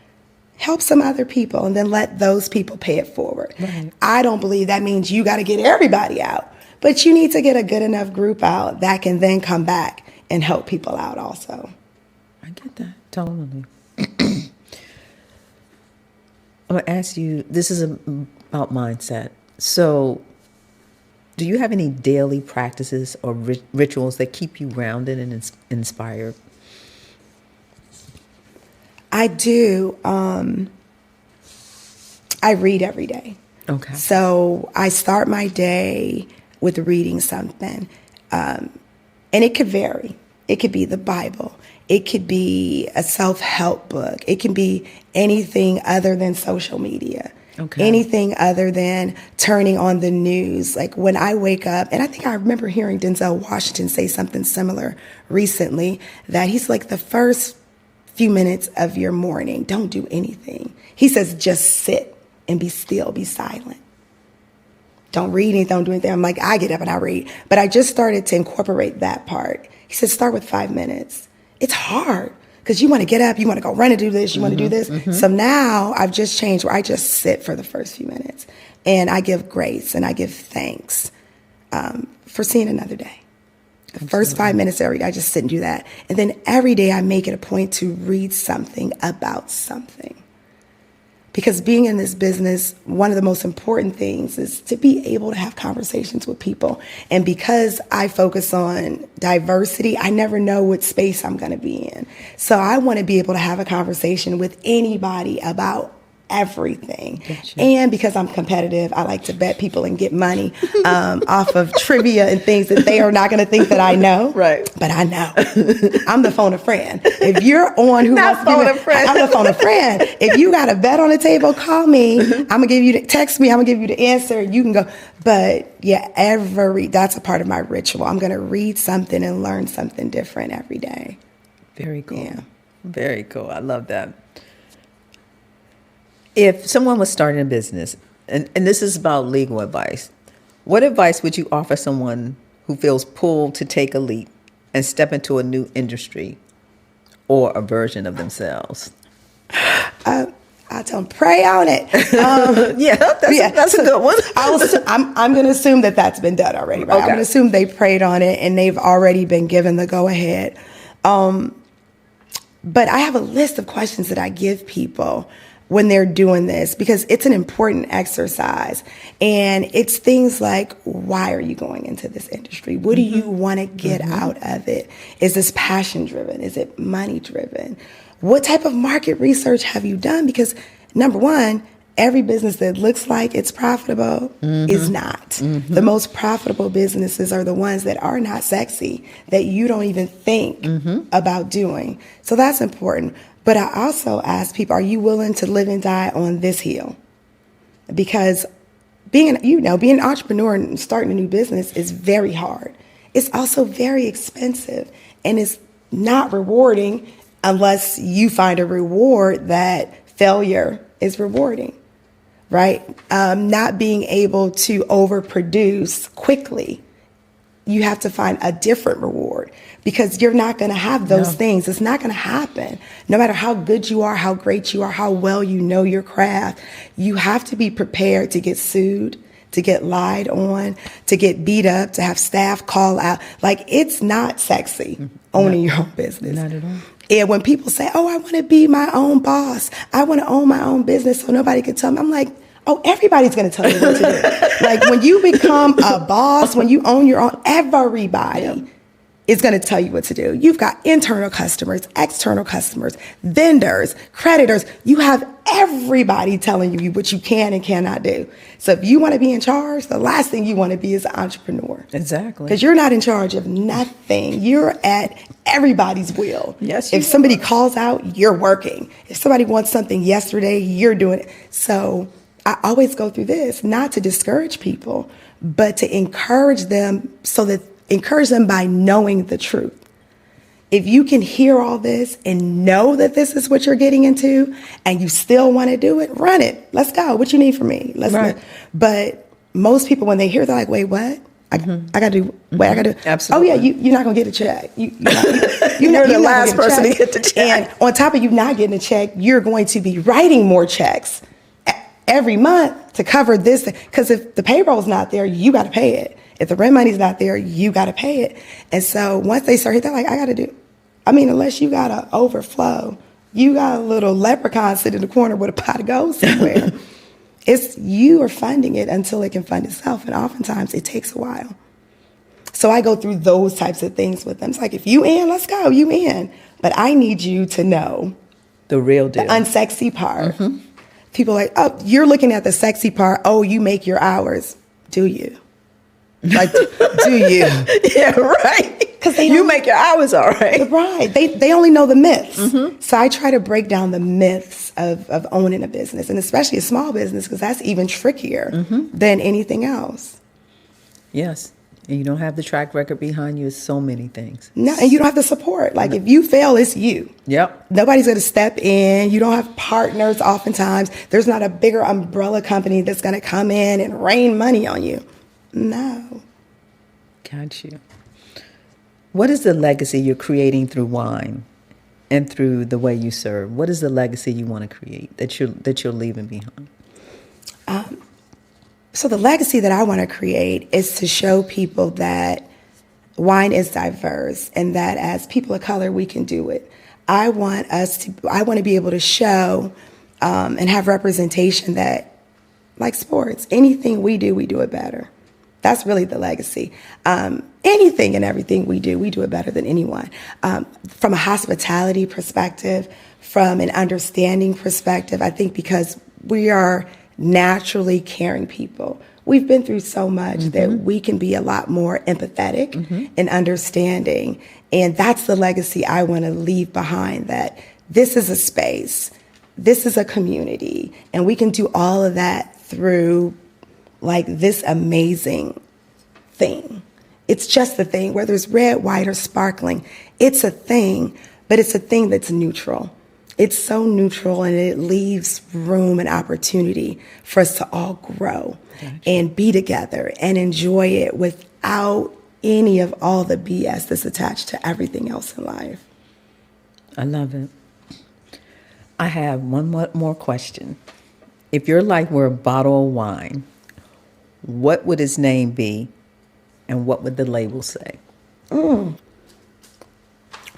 Help some other people and then let those people pay it forward. Right. I don't believe that means you got to get everybody out, but you need to get a good enough group out that can then come back and help people out also. I get that totally. I'm going to ask you, this is about mindset. So do you have any daily practices or rituals that keep you grounded and inspired? I do. I read every day. Okay. So I start my day with reading something. And it could vary. It could be the Bible. It could be a self-help book. It can be anything other than social media. Okay. Anything other than turning on the news. Like when I wake up, and I think I remember hearing Denzel Washington say something similar recently, that he's like, the first few minutes of your morning, don't do anything. He says, just sit and be still, be silent. Don't read anything, don't do anything. I'm like, I get up and I read. But I just started to incorporate that part. He said, start with 5 minutes. It's hard because you want to get up, you want to go run and do this, you want to do this. Mm-hmm. So now I've just changed where I just sit for the first few minutes and I give grace and I give thanks for seeing another day. The first 5 minutes every day, I just sit and do that. And then every day I make it a point to read something about something. Because being in this business, one of the most important things is to be able to have conversations with people. And because I focus on diversity, I never know what space I'm going to be in. So I want to be able to have a conversation with anybody about everything. Gotcha. And because I'm competitive, I like to bet people and get money off of trivia and things that they are not going to think that I know. Right. But I know. I'm the phone a friend. If you're on Who Wants to Be With, I'm the phone a friend. If you got a bet on the table, call me. I'm going to give you text me. I'm going to give you the answer. You can go. But yeah, that's a part of my ritual. I'm going to read something and learn something different every day. Very cool. Yeah. Very cool. I love that. If someone was starting a business, and this is about legal advice, what advice would you offer someone who feels pulled to take a leap and step into a new industry or a version of themselves? I'll tell them, pray on it. That's a good one. I'm going to assume that that's been done already, right? Okay. I'm going to assume they prayed on it and they've already been given the go-ahead. But I have a list of questions that I give people when they're doing this, because it's an important exercise. And it's things like, why are you going into this industry? What do you want to get out of it? Is this passion driven? Is it money driven? What type of market research have you done? Because number one, every business that looks like it's profitable is not. The most profitable businesses are the ones that are not sexy, that you don't even think about doing. So that's important. But I also ask people, are you willing to live and die on this hill? Because being an entrepreneur and starting a new business is very hard. It's also very expensive, and it's not rewarding unless you find a reward that failure is rewarding, right? Not being able to overproduce quickly. You have to find a different reward because you're not going to have those things. It's not going to happen. No matter how good you are, how great you are, how well you know your craft, you have to be prepared to get sued, to get lied on, to get beat up, to have staff call out. Like, it's not sexy owning your own business. Not at all. And when people say, oh, I want to be my own boss, I want to own my own business so nobody can tell me, I'm like, oh, everybody's going to tell you what to do. Like, when you become a boss, when you own your own, everybody is going to tell you what to do. You've got internal customers, external customers, vendors, creditors. You have everybody telling you what you can and cannot do. So if you want to be in charge, the last thing you want to be is an entrepreneur. Exactly. Because you're not in charge of nothing. You're at everybody's will. Yes. If somebody calls out, you're working. If somebody wants something yesterday, you're doing it. So I always go through this, not to discourage people, but to encourage them encourage them by knowing the truth. If you can hear all this and know that this is what you're getting into and you still want to do it, run it. Let's go. What you need from me? Let's go. But most people, when they hear, they're like, wait, what? I got to do, I got to do. Absolutely. Oh, yeah, you're not going to get a check. You're the last person to get the check. And on top of you not getting a check, you're going to be writing more checks every month to cover this. Because if the payroll's not there, you got to pay it. If the rent money's not there, you got to pay it. And so once they start, they're like, I got to do. I mean, unless you got an overflow, you got a little leprechaun sitting in the corner with a pot of gold somewhere. You are funding it until it can fund itself. And oftentimes it takes a while. So I go through those types of things with them. It's like, if you in, let's go, you in. But I need you to know the real deal, the unsexy part. People are like, oh, you're looking at the sexy part. Oh, you make your hours. Do you? Like, do you? Yeah, right. Because you make your hours all right. Right. They only know the myths. So I try to break down the myths of owning a business, and especially a small business, because that's even trickier than anything else. Yes. And you don't have the track record behind you. It's so many things. No, and you don't have the support. Like, if you fail, it's you. Yep. Nobody's going to step in. You don't have partners oftentimes. There's not a bigger umbrella company that's going to come in and rain money on you. No. Got you. What is the legacy you're creating through wine and through the way you serve? What is the legacy you want to create that you're leaving behind? So the legacy that I want to create is to show people that wine is diverse and that as people of color, we can do it. I want to be able to show and have representation that, like sports, anything we do it better. That's really the legacy. Anything and everything we do it better than anyone. From a hospitality perspective, from an understanding perspective, I think because we are naturally caring people. We've been through so much that we can be a lot more empathetic and understanding. And that's the legacy I want to leave behind, that this is a space, this is a community, and we can do all of that through like this amazing thing. It's just a thing, whether it's red, white, or sparkling. It's a thing, but it's a thing that's neutral. It's so neutral, and it leaves room and opportunity for us to all grow and be together and enjoy it without any of all the BS that's attached to everything else in life. I love it. I have one more question. If your life were a bottle of wine, what would its name be, and what would the label say?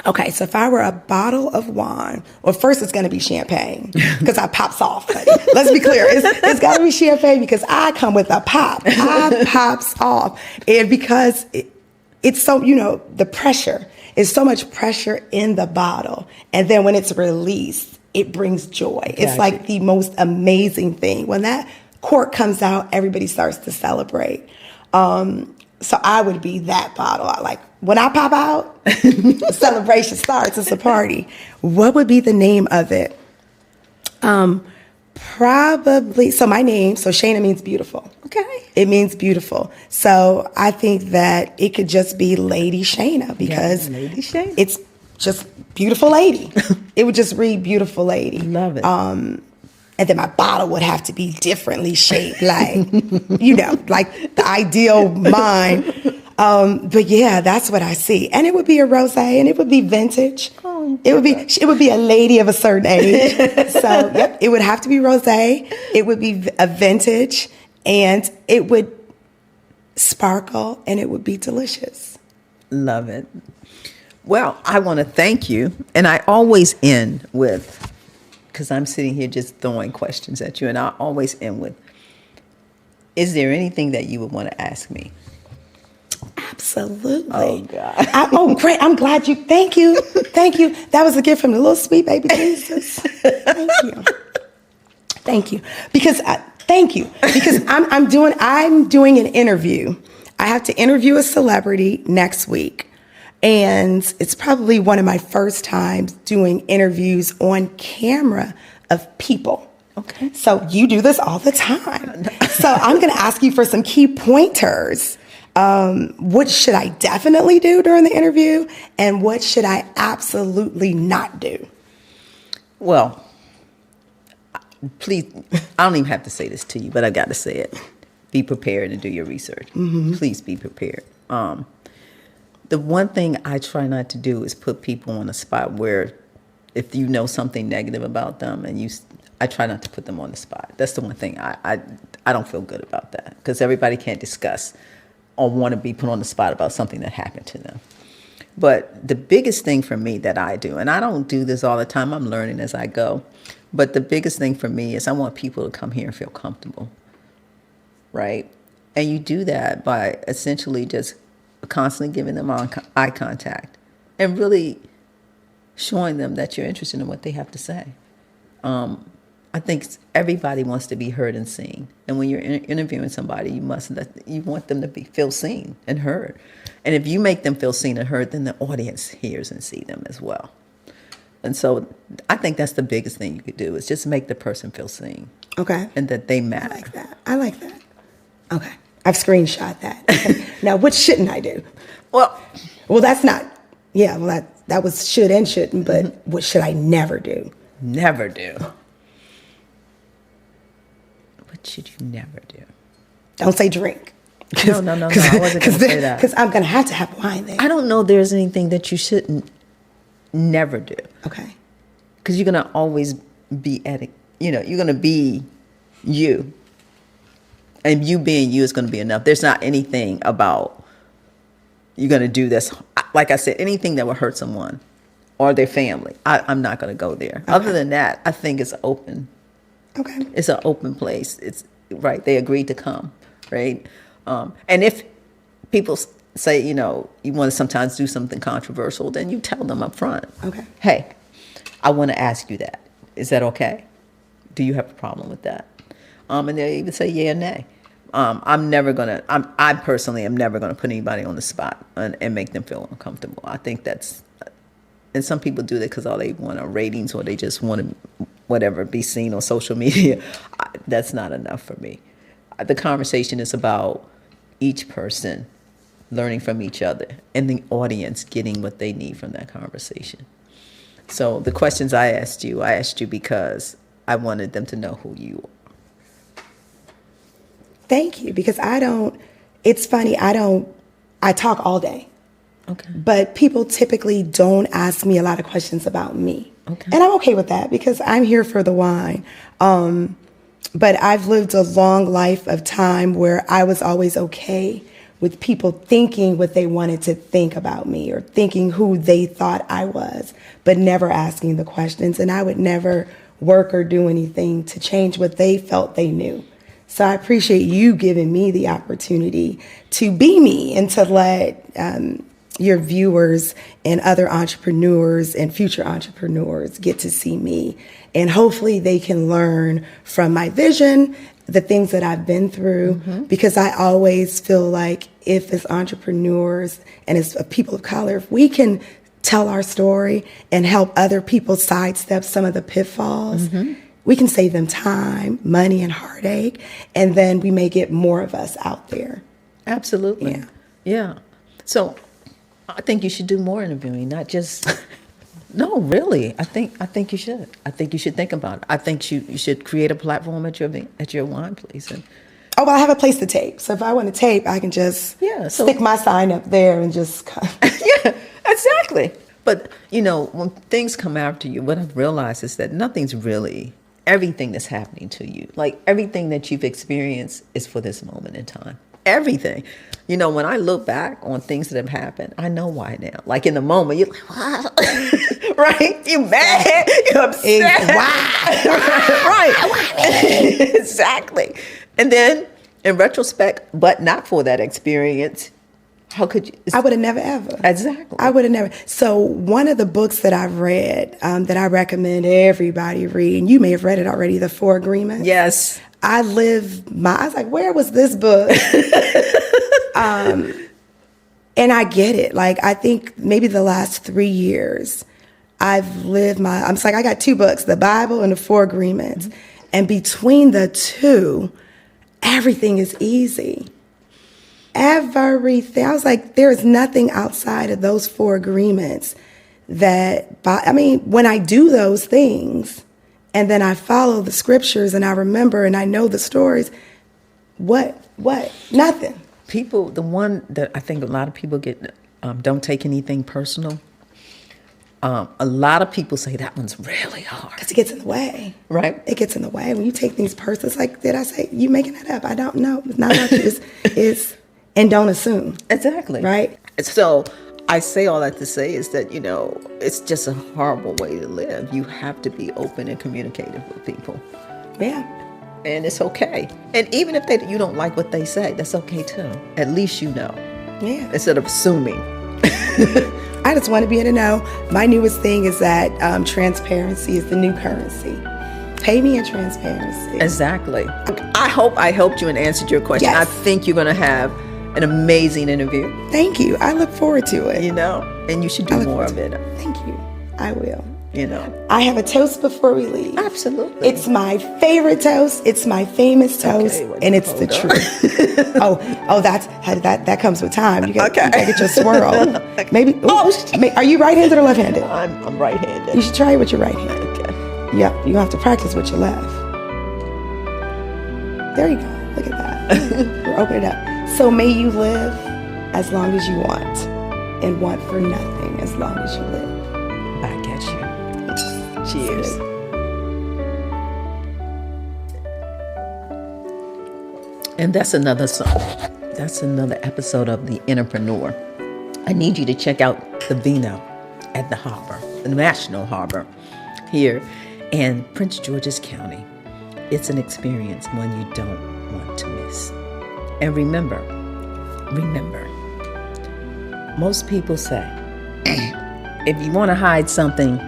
Okay, so if I were a bottle of wine, well, first it's going to be champagne because I pops off. Let's be clear. It's got to be champagne because I come with a pop. I pops off. And because it's so, the pressure is so much pressure in the bottle. And then when it's released, it brings joy. It's like the most amazing thing. When that cork comes out, everybody starts to celebrate. So I would be that bottle. Like when I pop out, the celebration starts. It's a party. What would be the name of it? Probably. So my name, so Shaina means beautiful. Okay. It means beautiful. So I think that it could just be Lady Shaina because Lady Shaina. It's just beautiful lady. It would just read beautiful lady. Love it. And then my bottle would have to be differently shaped, like, like the ideal mind. But yeah, that's what I see. And it would be a rosé, and it would be vintage. Oh, it would be a lady of a certain age. So yep, it would have to be rosé. It would be a vintage, and it would sparkle, and it would be delicious. Love it. Well, I want to thank you. And I always end with, because I'm sitting here just throwing questions at you, and I always end with, is there anything that you would want to ask me? Absolutely. Oh, God. Great. I'm glad you, thank you. Thank you. That was a gift from the little sweet baby Jesus. Thank you. Thank you. Because I'm doing an interview. I have to interview a celebrity next week. And it's probably one of my first times doing interviews on camera of people. Okay. So you do this all the time. So I'm going to ask you for some key pointers. What should I definitely do during the interview? And what should I absolutely not do? Well, please, I don't even have to say this to you, but I got to say it. Be prepared and do your research. Mm-hmm. Please be prepared. The one thing I try not to do is put people on a spot where if you know something negative about them I try not to put them on the spot. That's the one thing I don't feel good about that, because everybody can't discuss or want to be put on the spot about something that happened to them. But the biggest thing for me that I do, and I don't do this all the time, I'm learning as I go, but the biggest thing for me is I want people to come here and feel comfortable, right? And you do that by essentially just constantly giving them eye contact and really showing them that you're interested in what they have to say. I think everybody wants to be heard and seen. And when you're interviewing somebody, you want them to feel seen and heard. And if you make them feel seen and heard, then the audience hears and sees them as well. And so I think that's the biggest thing you could do, is just make the person feel seen. Okay. And that they matter. I like that. Okay. I've screenshot that. Okay. Now, what shouldn't I do? Well, that's not, that was should and shouldn't, but what should I never do? Never do. What should you never do? Don't say drink. No, I wasn't going to say that. Because I'm going to have wine there. I don't know there's anything that you shouldn't never do. Okay. Because you're going to always be you're going to be you. And you being you is going to be enough. There's not anything about you're going to do this. Like I said, anything that will hurt someone or their family, I'm not going to go there. Okay. Other than that, I think it's open. Okay. It's an open place. It's right. They agreed to come, right? And if people say, you want to sometimes do something controversial, then you tell them up front. Okay. Hey, I want to ask you that. Is that okay? Do you have a problem with that? And they even say yeah or nay. I personally am never going to put anybody on the spot and make them feel uncomfortable. I think and some people do that because all they want are ratings, or they just want to, be seen on social media. That's not enough for me. The conversation is about each person learning from each other and the audience getting what they need from that conversation. So the questions I asked you because I wanted them to know who you are. Thank you, because it's funny, I talk all day. Okay. But people typically don't ask me a lot of questions about me. Okay. And I'm okay with that, because I'm here for the wine. But I've lived a long life of time where I was always okay with people thinking what they wanted to think about me, or thinking who they thought I was, but never asking the questions. And I would never work or do anything to change what they felt they knew. So I appreciate you giving me the opportunity to be me and to let your viewers and other entrepreneurs and future entrepreneurs get to see me. And hopefully they can learn from my vision, the things that I've been through, because I always feel like if as entrepreneurs and as people of color, if we can tell our story and help other people sidestep some of the pitfalls, we can save them time, money, and heartache, and then we may get more of us out there. Absolutely. Yeah. So I think you should do more interviewing, not just. No, really. I think you should. I think you should think about it. I think you should create a platform at your wine place. And oh, well, I have a place to tape. So if I want to tape, I can just stick my sign up there and just. Yeah, exactly. But when things come after you, what I've realized is that nothing's really everything that's happening to you. Like everything that you've experienced is for this moment in time. Everything. When I look back on things that have happened, I know why now. Like in the moment, you're like, wow. Right? You're mad. You're upset. Wow. Right. Exactly. And then in retrospect, but not for that experience, how could you? I would have never, ever. Exactly. I would have never. So one of the books that I've read that I recommend everybody read, and you may have read it already, The Four Agreements. Yes. I was like, where was this book? And I get it. Like, I think maybe the last 3 years, I've lived I'm like, I got two books, the Bible and the Four Agreements. And between the two, everything is easy. Everything. I was like, there is nothing outside of those four agreements when I do those things, and then I follow the scriptures and I remember and I know the stories. What? Nothing. People, the one that I think a lot of people get, don't take anything personal. A lot of people say that one's really hard. Because it gets in the way. Right. It gets in the way. When you take things personal, it's like, did I say, you making that up? I don't know. It's not about you. It's, and don't assume. Exactly. Right. So I say all that to say is that, it's just a horrible way to live. You have to be open and communicative with people. Yeah. And it's okay. And even if you don't like what they say, that's okay too. At least you know. Yeah. Instead of assuming. I just want to be in the know. My newest thing is that transparency is the new currency. Pay me in transparency. Exactly. I hope I helped you and answered your question. Yes. I think you're going to have an amazing interview. Thank you. I look forward to it. And you should do more of it. Thank you. I will. I have a toast before we leave. Absolutely. It's my favorite toast. It's my famous toast, and it's the truth. that comes with time. You got to get your swirl. Okay. Maybe. Are you right-handed or left-handed? I'm right-handed. You should try it with your right hand. Okay. Yeah, you have to practice with your left. There you go. Look at that. We're opening it up. So may you live as long as you want, and want for nothing as long as you live. Back at you. Cheers. And that's another song. That's another episode of The Entrepreneur. I need you to check out the Vino at the harbor, the National Harbor here in Prince George's County. It's an experience, one you don't want to miss. And remember, most people say, if you want to hide something,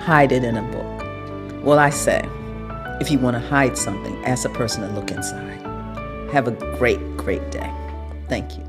hide it in a book. Well, I say, if you want to hide something, ask a person to look inside. Have a great, great day. Thank you.